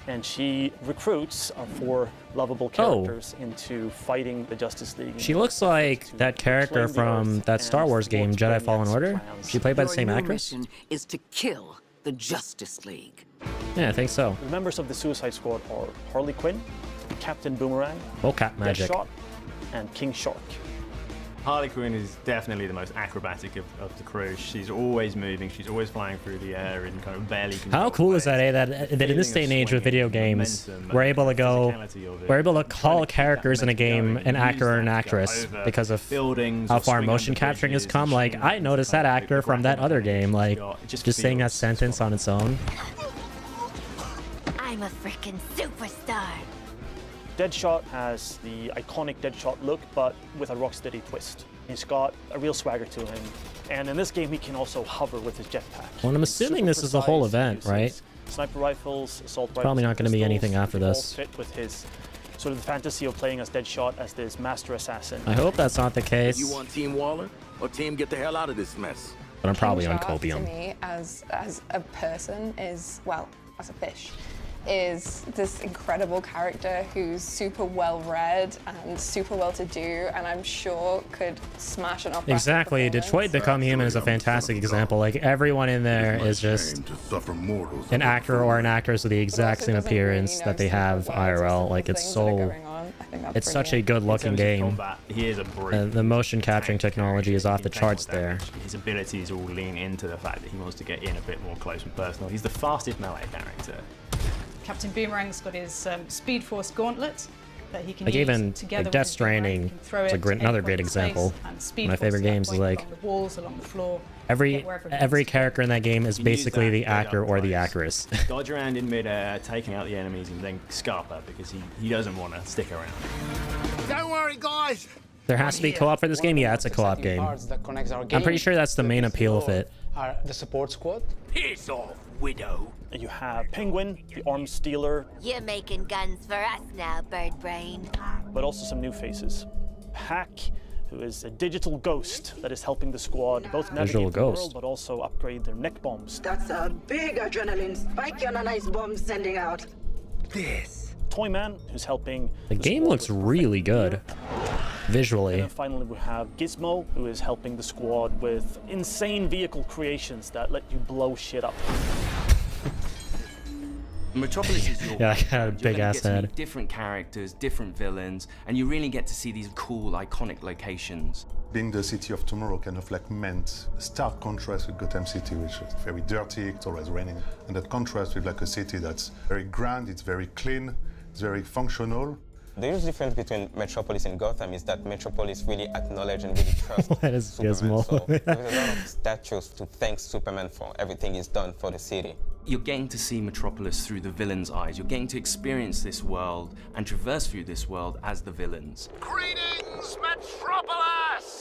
And she recruits our 4 lovable characters into fighting the Justice League. She looks like that character from that Star Wars game, Jedi Fallen Order. She played by the same actress? Is to kill the Justice League. Yeah, I think so. The members of the Suicide Squad are Harley Quinn, Captain Boomerang, Cat magic, Deadshot, and King Shark. Harley Quinn is definitely the most acrobatic of the crew. She's always moving, she's always flying through the air and kind of barely How cool is that, eh? That in this day and age with video games, we're able to call characters in a game an actor or an actress because of how far motion capturing has come. Like, I noticed that actor from that other game, like, just saying that sentence on its own. I'm a freaking superstar. Deadshot has the iconic Deadshot look, but with a rocksteady twist. He's got a real swagger to him, and in this game he can also hover with his jetpack. Well, I'm assuming this is the whole event, right? Sniper rifles, assault rifles. Probably not going to be anything after this. All fit with his sort of the fantasy of playing as Deadshot as this master assassin. I hope that's not the case. You want Team Waller or Team get the hell out of this mess? But I'm probably on King Shark, copium. to me, as a person, is, well, as a fish, is this incredible character who's super well read and super well to do, and I'm sure could smash an opera. Exactly. Detroit Become Human is a fantastic example. Like, everyone in there is just an actor or an actress with the exact same appearance that they have IRL. Like, it's so. It's such a good-looking game. He is a brilliant. The motion capturing technology is off the charts there. His abilities all lean into the fact that he wants to get in a bit more close and personal. He's the fastest melee character. Captain Boomerang's got his Speed Force gauntlet that he can like use even together like Death Stranding, it's another great example. My favorite games is like the walls, along the floor, every character in that game is basically the actor or the actress. Dodge around in midair, taking out the enemies, and then scarper because he doesn't want to stick around. Don't worry, guys. There has to be co-op for this game. Yeah, it's a co-op game. I'm pretty sure that's the main appeal of it. The support squad. Piss off, widow. And you have Penguin, the arms stealer. You're making guns for us now, Bird Brain. But also some new faces. Hack, who is a digital ghost that is helping the squad both navigate the world, but also upgrade their neck bombs. That's a big adrenaline spike on a nice bomb sending out. This. Toyman, who's helping. The game looks really good. Visually. And then finally we have Gizmo, who is helping the squad with insane vehicle creations that let you blow shit up. Metropolis is your yeah, I got a big ass head. Different characters, different villains, and you really get to see these cool, iconic locations. Being the city of tomorrow kind of like meant a stark contrast with Gotham City, which is very dirty, it's always raining. And that contrast with like a city that's very grand, it's very clean, it's very functional. The huge difference between Metropolis and Gotham is that Metropolis really acknowledge and really trust That is Superman. Gizmo. So there's a lot of statues to thank Superman for everything he's done for the city. You're getting to see Metropolis through the villain's eyes. You're getting to experience this world and traverse through this world as the villains. Greetings, Metropolis!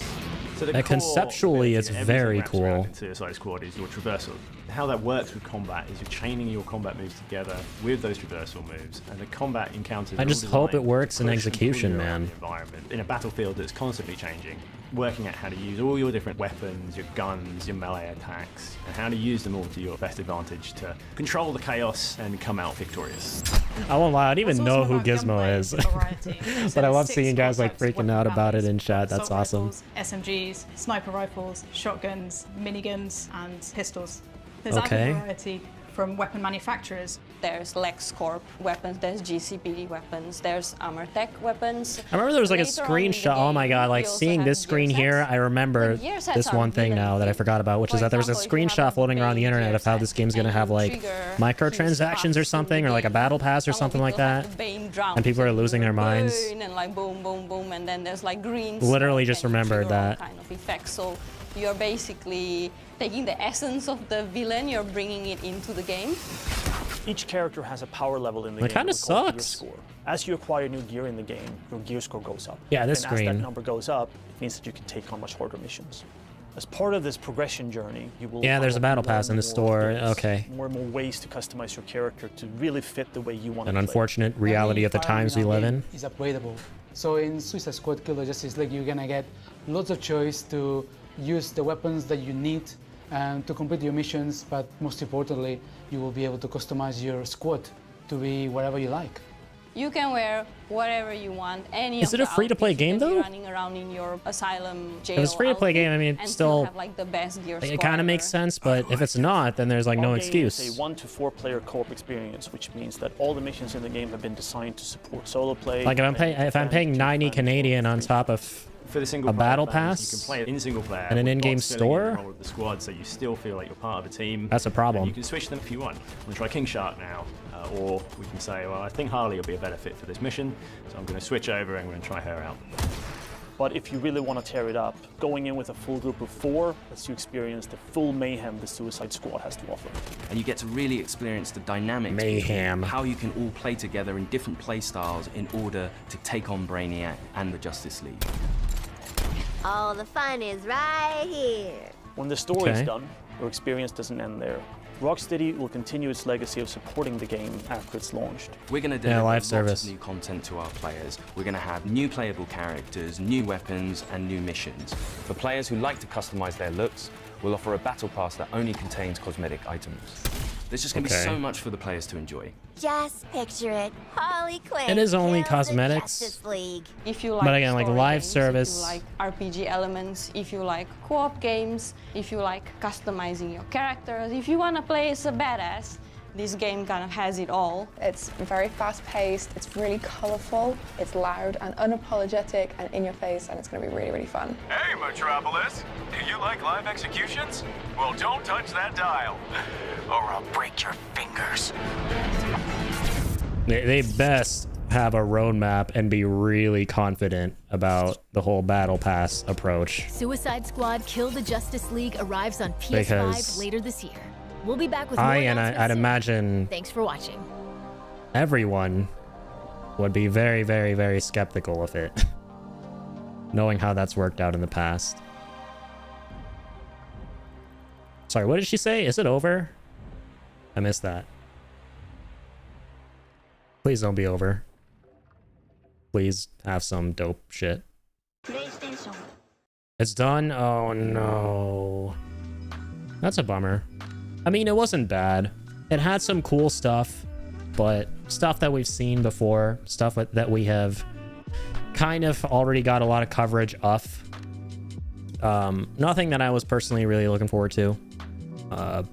So the Like, core conceptually, bit it's is everything very wraps cool. around in Suicide Squad is your traversal. How that works with combat is you're chaining your combat moves together with those traversal moves, and the combat encounters. I are just all hope it designed works to in push and pull execution, you around man. the environment in a battlefield that's constantly changing. Working out how to use all your different weapons, your guns, your melee attacks, and how to use them all to your best advantage to control the chaos and come out victorious. I won't lie, I don't even What's know awesome who about Gizmo gunplay is. the variety. But I love 6 seeing guys like squad types, freaking weapon out about it families, in chat. That's assault awesome. rifles, SMGs, sniper rifles, shotguns, miniguns, and pistols. There's Okay. added variety from weapon manufacturers. There's LexCorp weapons, there's GCPD weapons, there's ArmorTech weapons. I remember there was like a Later on in the screenshot. Oh my game, god, like we also seeing have this screen here, I remember But gear sets this are one thing now that I villain-themed. forgot about, which is For that there was a example, if you have screenshot a floating around the main internet gear of how set this game's gonna and have you like trigger microtransactions or keys something, or like a game. battle pass or Some something like people have that. the Bane drums And people are that you losing their minds. burn and like boom, boom, boom, and then there's like green. Literally smoke just and you remembered trigger all that. kind of effects. So you're basically taking the essence of the villain, you're bringing it into the game. Each character has a power level in the It game. kinda we call it gear sucks. score. As you acquire new gear in the game, your gear score goes up. Yeah, this and as screen. that number goes up, it means that you can take on much harder missions. As part of this progression journey, you will Yeah, there's a unlock battle more pass in and the more store. things, Okay. More and more ways to customize your character to really fit the way you want An to play. unfortunate reality of the times we live in. Is upgradable. So in Suicide Squad Kill the Justice League, you're gonna get lots of choice to use the weapons that you need and to complete your missions, but most importantly, you will be able to customize your squad to be whatever you like. You can wear whatever you want. Any Is of it a the free-to-play outfits you game, can be though? Running around in your asylum jail. If it's free-to-play game, I mean, and still have like the best gear it score kind of ever. makes sense. But if it's not, then there's like no Our game excuse. is a 1 to 4 player co-op experience, which means that all the missions in the game have been designed to support solo play. Like if I'm paying 90 Canadian on top of For the single a player battle plans, pass you can play it in single player and an with in-game bots filling in the store, role of the squad, so you still feel like you're part of a team. That's a problem. And you can switch them if you want. I'm gonna try King Shark now, or we can say, well, I think Harley will be a better fit for this mission, so I'm gonna switch over and I'm gonna try her out. But if you really want to tear it up, going in with a full group of 4 lets you experience the full mayhem the Suicide Squad has to offer. And you get to really experience the dynamics Mayhem. between how you can all play together in different play styles in order to take on Brainiac and the Justice League. All the fun is right here. When the story is Okay. done, your experience doesn't end there. Rocksteady will continue its legacy of supporting the game after it's launched. We're going to deliver live lots service. of new content to our players. We're going to have new playable characters, new weapons, and new missions. For players who like to customize their looks, we'll offer a battle pass that only contains cosmetic items. There's just going to be Okay. so much for the players to enjoy. Just picture it. Harley Quinn. It is only kills the cosmetics. Justice League. If you like But again, like story live games, service. if you like RPG elements, if you like co-op games, if you like customizing your characters, if you want to play as a badass, this game kind of has it all. It's very fast-paced, it's really colorful, it's loud and unapologetic and in your face, and it's going to be really, really fun. Hey, Metropolis! Do you like live executions? Well, don't touch that dial, or I'll break your fingers. They best have a roadmap and be really confident about the whole battle pass approach. Suicide Squad Kill the Justice League arrives on PS5 Because later this year. We'll be back with more I'd announcements soon. imagine Thanks for watching. everyone would be very, very, very skeptical of it, knowing how that's worked out in the past. Sorry, what did she say? Is it over? I missed that. Please don't be over. Please have some dope shit. PlayStation. It's done? Oh no. That's a bummer. I mean, it wasn't bad. It had some cool stuff, but stuff that we've seen before, stuff that we have kind of already got a lot of coverage of. Nothing that I was personally really looking forward to,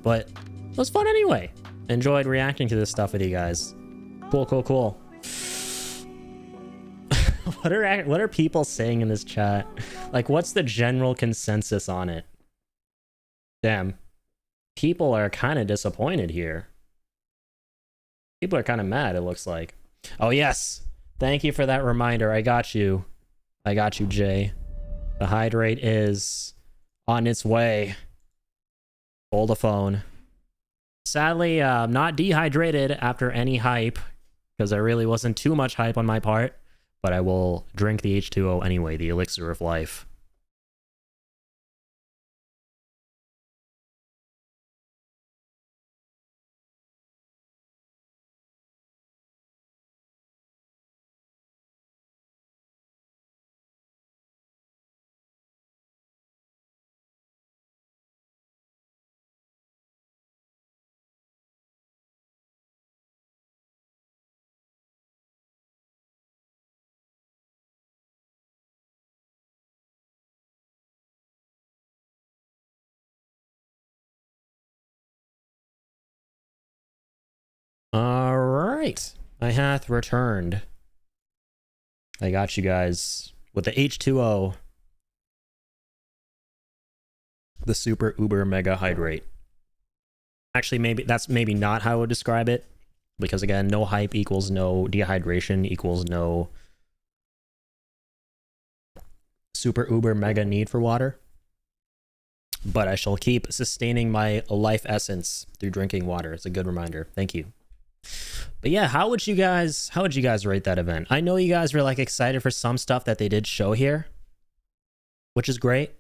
but it was fun anyway. Enjoyed reacting to this stuff with you guys. Cool, cool, cool. What are people saying in this chat? Like, what's the general consensus on it? Damn. People are kind of disappointed here. People are kind of mad, it looks like. Oh, yes. Thank you for that reminder. I got you. I got you, Jay. The hydrate is on its way. Hold the phone. Sadly, I'm not dehydrated after any hype, because there really wasn't too much hype on my part, but I will drink the H2O anyway, the elixir of life. Alright. I hath returned. I got you guys with the H2O. The super uber mega hydrate. Actually, maybe that's maybe not how I would describe it. Because again, no hype equals no dehydration equals no super uber mega need for water. But I shall keep sustaining my life essence through drinking water. It's a good reminder. Thank you. But yeah, how would you guys rate that event? I know you guys were like excited for some stuff that they did show here, which is great,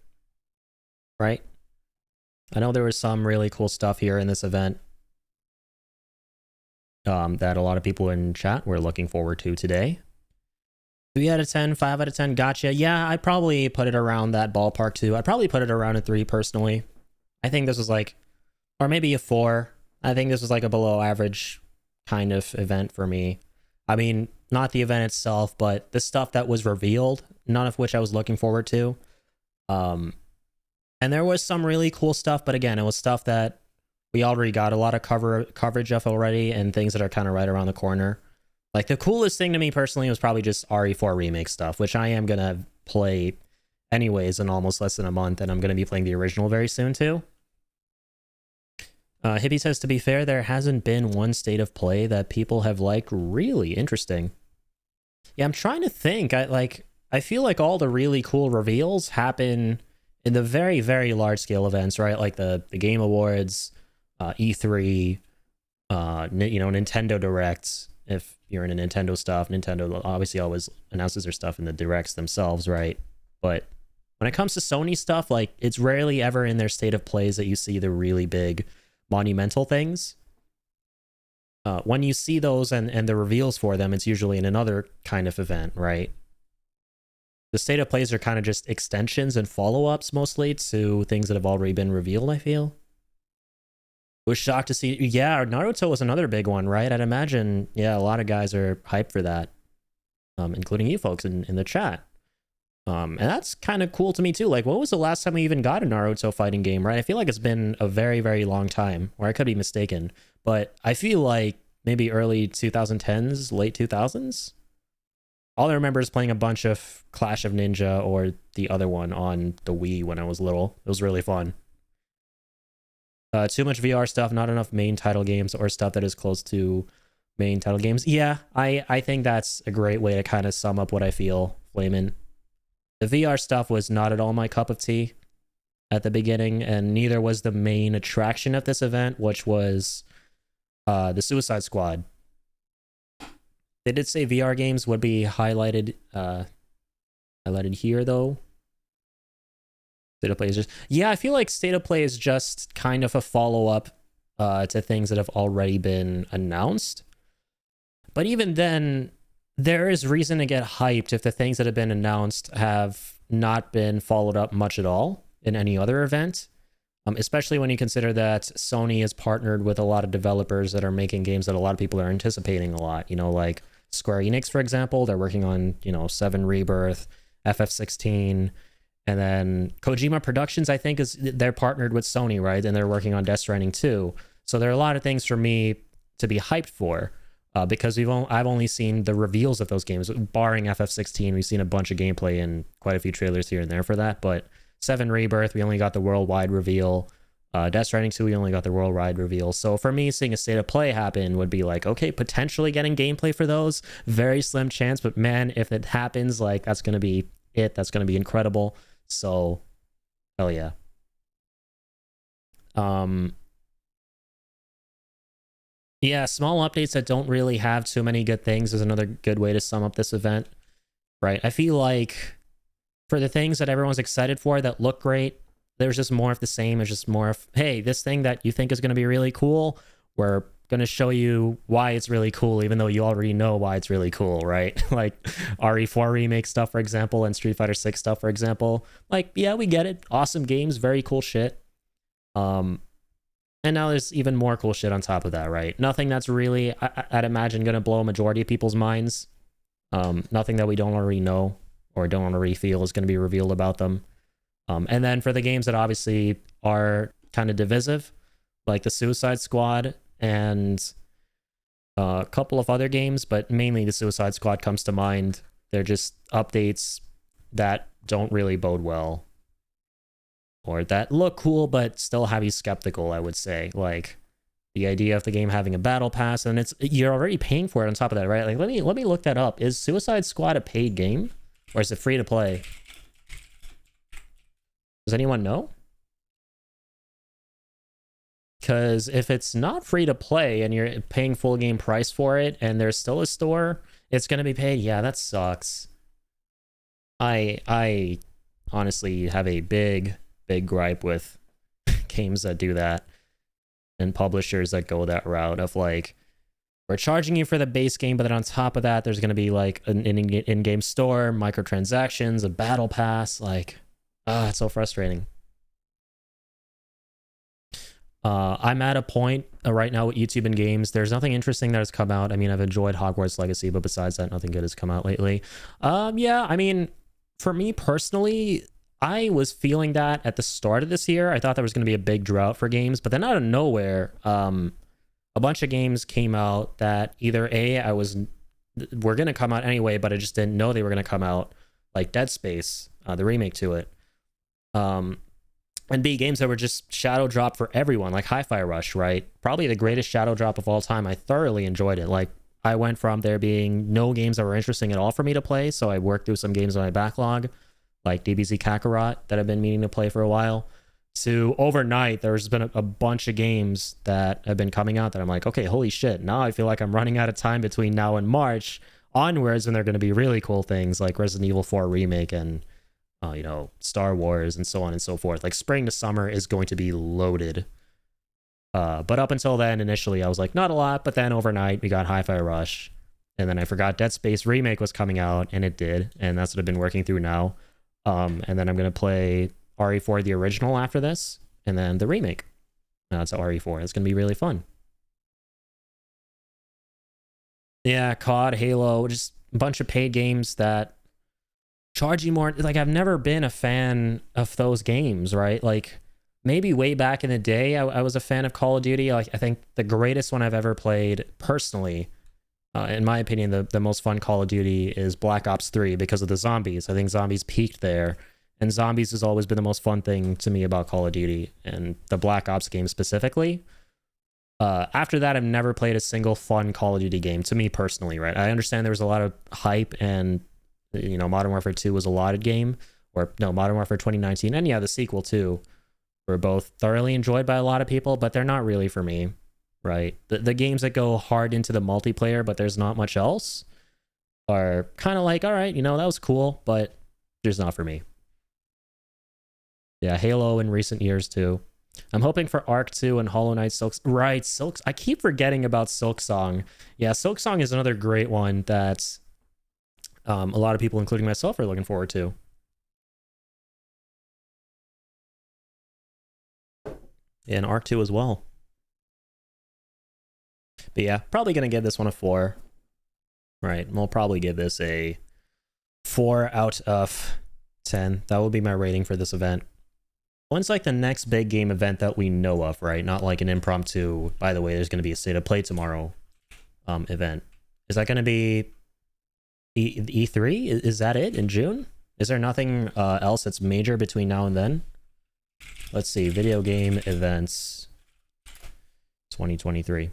right? I know there was some really cool stuff here in this event that a lot of people in chat were looking forward to today. 3 out of 10, 5 out of 10, gotcha. Yeah, I'd probably put it around that ballpark too. I'd probably put it around a 3 personally. I think this was like, or maybe a 4. I think this was like a below average kind of event for me. I mean, not the event itself, but the stuff that was revealed, none of which I was looking forward to. And there was some really cool stuff, but again, it was stuff that we already got a lot of coverage of already, and things that are kind of right around the corner. Like, the coolest thing to me personally was probably just RE4 Remake stuff, which I am going to play anyways in almost less than a month, and I'm going to be playing the original very soon too. Hippie says, to be fair, there hasn't been one state of play that people have liked really interesting. Yeah, I'm trying to think. I feel like all the really cool reveals happen in the very, very large scale events, right? Like the Game Awards, E3, you know, Nintendo Directs. If you're into Nintendo stuff, Nintendo obviously always announces their stuff in the Directs themselves, right? But when it comes to Sony stuff, like, it's rarely ever in their state of plays that you see the really big monumental things. When you see those and the reveals for them, it's usually in another kind of event, right? The state of plays are kind of just extensions and follow-ups mostly to things that have already been revealed, I feel. Was shocked to see, yeah, Naruto was another big one, right? I'd imagine, yeah, a lot of guys are hyped for that, including you folks in the chat. And that's kind of cool to me too. Like, what was the last time we even got a Naruto fighting game, right? I feel like it's been a very, very long time, or I could be mistaken, but I feel like maybe early 2010s, late 2000s. All I remember is playing a bunch of Clash of Ninja or the other one on the Wii when I was little. It was really fun. Too much VR stuff, not enough main title games or stuff that is close to main title games. Yeah, I think that's a great way to kind of sum up what I feel, Flamin'. The VR stuff was not at all my cup of tea at the beginning, and neither was the main attraction of this event, which was the Suicide Squad. They did say VR games would be highlighted here, though. State of Play is just... Yeah, I feel like State of Play is just kind of a follow-up to things that have already been announced. But even then, there is reason to get hyped if the things that have been announced have not been followed up much at all in any other event. Especially when you consider that Sony is partnered with a lot of developers that are making games that a lot of people are anticipating a lot. You know, like Square Enix, for example, they're working on, 7 Rebirth, FF16, and then Kojima Productions, I think, they're partnered with Sony, right? And they're working on Death Stranding 2. So there are a lot of things for me to be hyped for. because I've only seen the reveals of those games, barring FF16. We've seen a bunch of gameplay and quite a few trailers here and there for that. But 7 Rebirth, we only got the worldwide reveal. Death Stranding 2, we only got the worldwide reveal. So for me, seeing a state of play happen would be like, okay, potentially getting gameplay for those, very slim chance. But man, if it happens, like that's gonna be it. That's gonna be incredible. So, hell yeah. Yeah, small updates that don't really have too many good things is another good way to sum up this event, right? I feel like for the things that everyone's excited for that look great, there's just more of the same. It's just more of, hey, this thing that you think is going to be really cool, we're going to show you why it's really cool, even though you already know why it's really cool, right? Like RE4 remake stuff, for example, and Street Fighter 6 stuff, for example. Like, yeah, we get it. Awesome games, very cool shit. And now there's even more cool shit on top of that, right? Nothing that's really, I'd imagine, going to blow a majority of people's minds. Nothing that we don't already know or don't already feel is going to be revealed about them. And then for the games that obviously are kind of divisive, like the Suicide Squad and a couple of other games, but mainly the Suicide Squad comes to mind. They're just updates that don't really bode well, or that look cool but still have you skeptical, I would say. Like the idea of the game having a battle pass, and you're already paying for it on top of that, right? Like let me look that up. Is Suicide Squad a paid game, or is it free to play? Does anyone know? Because if it's not free to play and you're paying full game price for it and there's still a store, it's going to be paid. Yeah, that sucks. I honestly have a big gripe with games that do that and publishers that go that route of like, we're charging you for the base game, but then on top of that, there's going to be like an in-game store, microtransactions, a battle pass. Like, it's so frustrating. I'm at a point right now with YouTube and games. There's nothing interesting that has come out. I mean, I've enjoyed Hogwarts Legacy, but besides that, nothing good has come out lately. Yeah, I mean, for me personally, I was feeling that at the start of this year. I thought there was going to be a big drought for games, but then out of nowhere, a bunch of games came out that either were going to come out anyway, but I just didn't know they were going to come out, like Dead Space, the remake to it. And B, games that were just shadow drop for everyone, like Hi-Fi Rush, right? Probably the greatest shadow drop of all time. I thoroughly enjoyed it. Like, I went from there being no games that were interesting at all for me to play, so I worked through some games on my backlog, like DBZ Kakarot, that I've been meaning to play for a while, to overnight, there's been a bunch of games that have been coming out that I'm like, okay, holy shit, now I feel like I'm running out of time between now and March onwards, and they're going to be really cool things like Resident Evil 4 Remake and Star Wars and so on and so forth. Like spring to summer is going to be loaded. But up until then, initially, I was like, not a lot. But then overnight, we got Hi-Fi Rush. And then I forgot Dead Space Remake was coming out, and it did. And that's what I've been working through now. And then I'm going to play RE4, the original, after this. And then the remake. It's RE4. It's going to be really fun. Yeah, COD, Halo, just a bunch of paid games that charge you more. Like, I've never been a fan of those games, right? Like, maybe way back in the day, I was a fan of Call of Duty. Like, I think the greatest one I've ever played, personally, in my opinion, the most fun Call of Duty is Black Ops 3 because of the zombies. I think zombies peaked there. And zombies has always been the most fun thing to me about Call of Duty, and the Black Ops game specifically. After that, I've never played a single fun Call of Duty game, to me personally, right? I understand there was a lot of hype, and Modern Warfare 2 was a lauded game, or no, Modern Warfare 2019, and yeah, the sequel too, were both thoroughly enjoyed by a lot of people, but they're not really for me, right? The games that go hard into the multiplayer, but there's not much else, are kind of like, all right, that was cool, but just not for me. Yeah, Halo in recent years too. I'm hoping for Arc 2 and Hollow Knight Silk. Right, Silk. I keep forgetting about Silksong. Yeah, Silksong is another great one that a lot of people, including myself, are looking forward to. And Arc 2 as well. But yeah, probably going to give this one a 4. Right, we'll probably give this a 4 out of 10. That will be my rating for this event. When's like the next big game event that we know of, right? Not like an impromptu, by the way, there's going to be a state of play tomorrow. event. Is that going to be E3? Is that it in June? Is there nothing else that's major between now and then? Let's see, video game events 2023.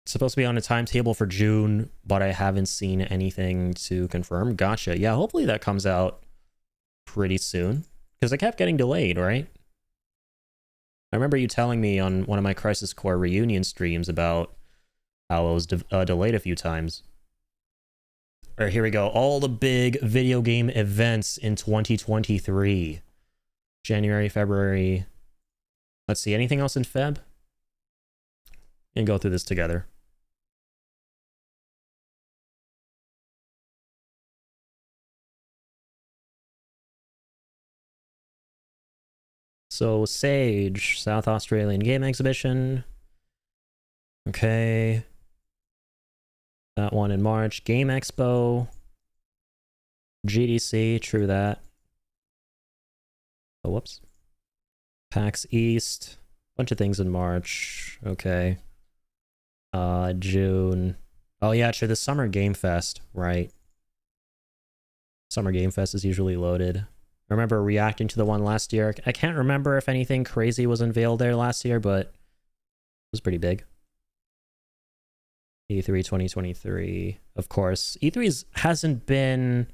It's supposed to be on a timetable for June, but I haven't seen anything to confirm. Gotcha. Yeah, hopefully that comes out pretty soon, because it kept getting delayed, right? I remember you telling me on one of my Crisis Core reunion streams about how it was delayed a few times. All right, here we go. All the big video game events in 2023. January, February. Let's see, anything else in Feb? And go through this together. So, Sage, South Australian Game Exhibition. Okay. That one in March. Game Expo. GDC, true that. Oh, whoops. PAX East. Bunch of things in March. Okay. June. Oh, yeah, true. The Summer Game Fest, right. Summer Game Fest is usually loaded. I remember reacting to the one last year. I can't remember if anything crazy was unveiled there last year, but it was pretty big. E3 2023, of course. E3 hasn't been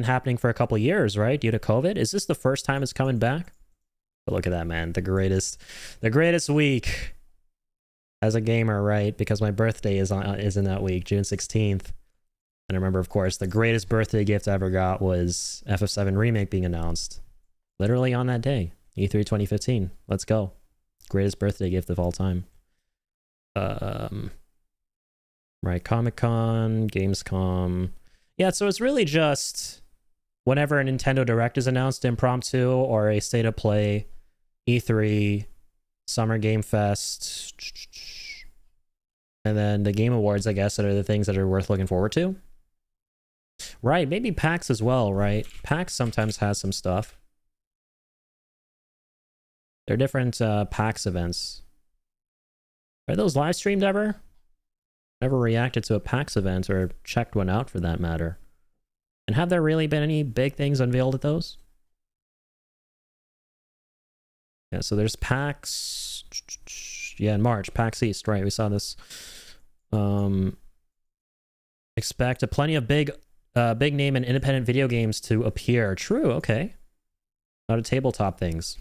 happening for a couple years, right? Due to COVID. Is this the first time it's coming back? But look at that, man. The greatest week as a gamer, right? Because my birthday is in that week, June 16th. And I remember, of course, the greatest birthday gift I ever got was FF7 Remake being announced. Literally on that day. E3 2015. Let's go. Greatest birthday gift of all time. Right, Comic-Con, Gamescom. Yeah, so it's really just whenever a Nintendo Direct is announced, impromptu, or a State of Play, E3, Summer Game Fest, and then the Game Awards, I guess, that are the things that are worth looking forward to. Right, maybe PAX as well, right? PAX sometimes has some stuff. There are different PAX events. Are those live streamed ever? Never reacted to a PAX event or checked one out for that matter. And have there really been any big things unveiled at those? Yeah, so there's PAX. Yeah, in March, PAX East, right? We saw this. Expect a plenty of big name and independent video games to appear. True, okay. Not a tabletop things.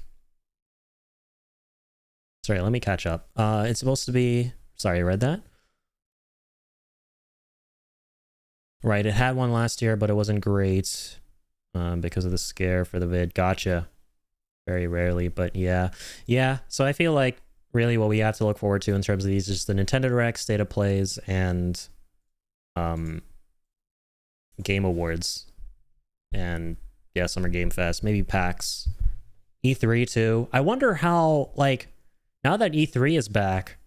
Sorry, let me catch up. It's supposed to be... Sorry, I read that. Right, it had one last year, but it wasn't great because of the scare for the vid. Gotcha. Very rarely, but yeah. Yeah, so I feel like really what we have to look forward to in terms of these is just the Nintendo Direct, State of Plays, and Game Awards. And yeah, Summer Game Fest, maybe PAX. E3 too. I wonder how, like, now that E3 is back,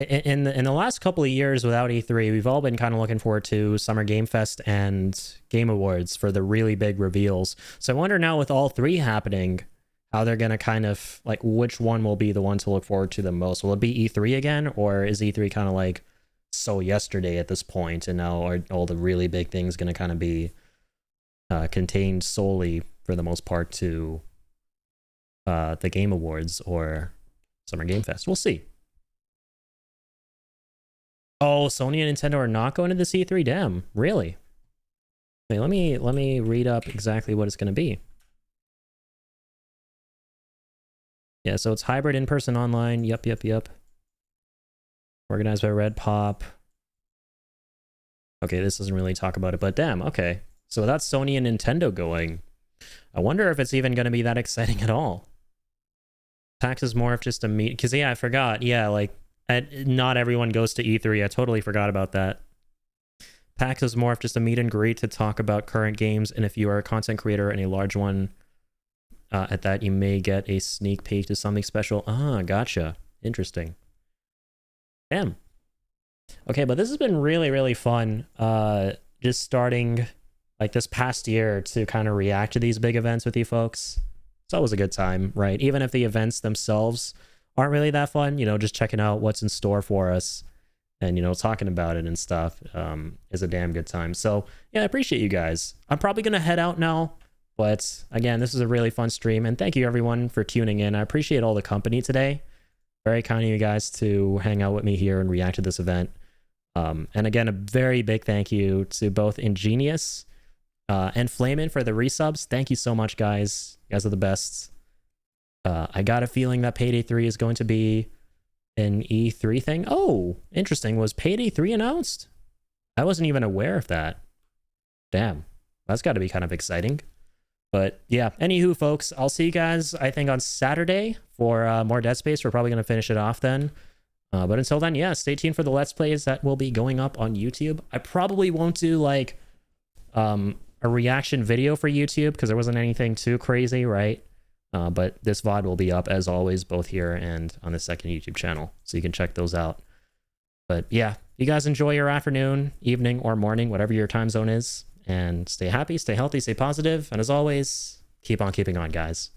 in the last couple of years without E3, we've all been kind of looking forward to Summer Game Fest and Game Awards for the really big reveals. So I wonder now with all three happening, how they're going to kind of, like, which one will be the one to look forward to the most. Will it be E3 again, or is E3 kind of like so yesterday at this point, and now are all the really big things going to kind of be contained solely, for the most part, to the Game Awards or Summer Game Fest? We'll see. Oh, Sony and Nintendo are not going to the C3? Damn, really? Okay, let me read up exactly what it's going to be. Yeah, so it's hybrid, in-person, online. Yep. Organized by Red Pop. Okay, this doesn't really talk about it, but damn, okay. So that's Sony and Nintendo going. I wonder if it's even going to be that exciting at all. PAX is more of just a meet... Because, yeah, I forgot. Yeah, like, not everyone goes to E3. I totally forgot about that. PAX is more of just a meet and greet to talk about current games, and if you are a content creator and a large one at that, you may get a sneak peek to something special. Ah, gotcha. Interesting. Damn. Okay, but this has been really, really fun. Just starting, like, this past year to kind of react to these big events with you folks. It's always a good time, right? Even if the events themselves aren't really that fun. You know, just checking out what's in store for us and, you know, talking about it and stuff is a damn good time. So yeah, I appreciate you guys. I'm probably going to head out now. But again, this is a really fun stream. And thank you everyone for tuning in. I appreciate all the company today. Very kind of you guys to hang out with me here and react to this event. And again, a very big thank you to both Ingenious and Flamin for the resubs. Thank you so much, guys. You guys are the best. I got a feeling that Payday 3 is going to be an E3 thing. Oh, interesting. Was Payday 3 announced? I wasn't even aware of that. Damn. That's got to be kind of exciting. But yeah, anywho, folks, I'll see you guys, I think, on Saturday for more Dead Space. We're probably going to finish it off then. But until then, yeah, stay tuned for the Let's Plays that will be going up on YouTube. I probably won't do, like, a reaction video for YouTube because there wasn't anything too crazy, right? But this VOD will be up, as always, both here and on the second YouTube channel. So you can check those out. But yeah, you guys enjoy your afternoon, evening, or morning, whatever your time zone is. And stay happy, stay healthy, stay positive. And as always, keep on keeping on, guys.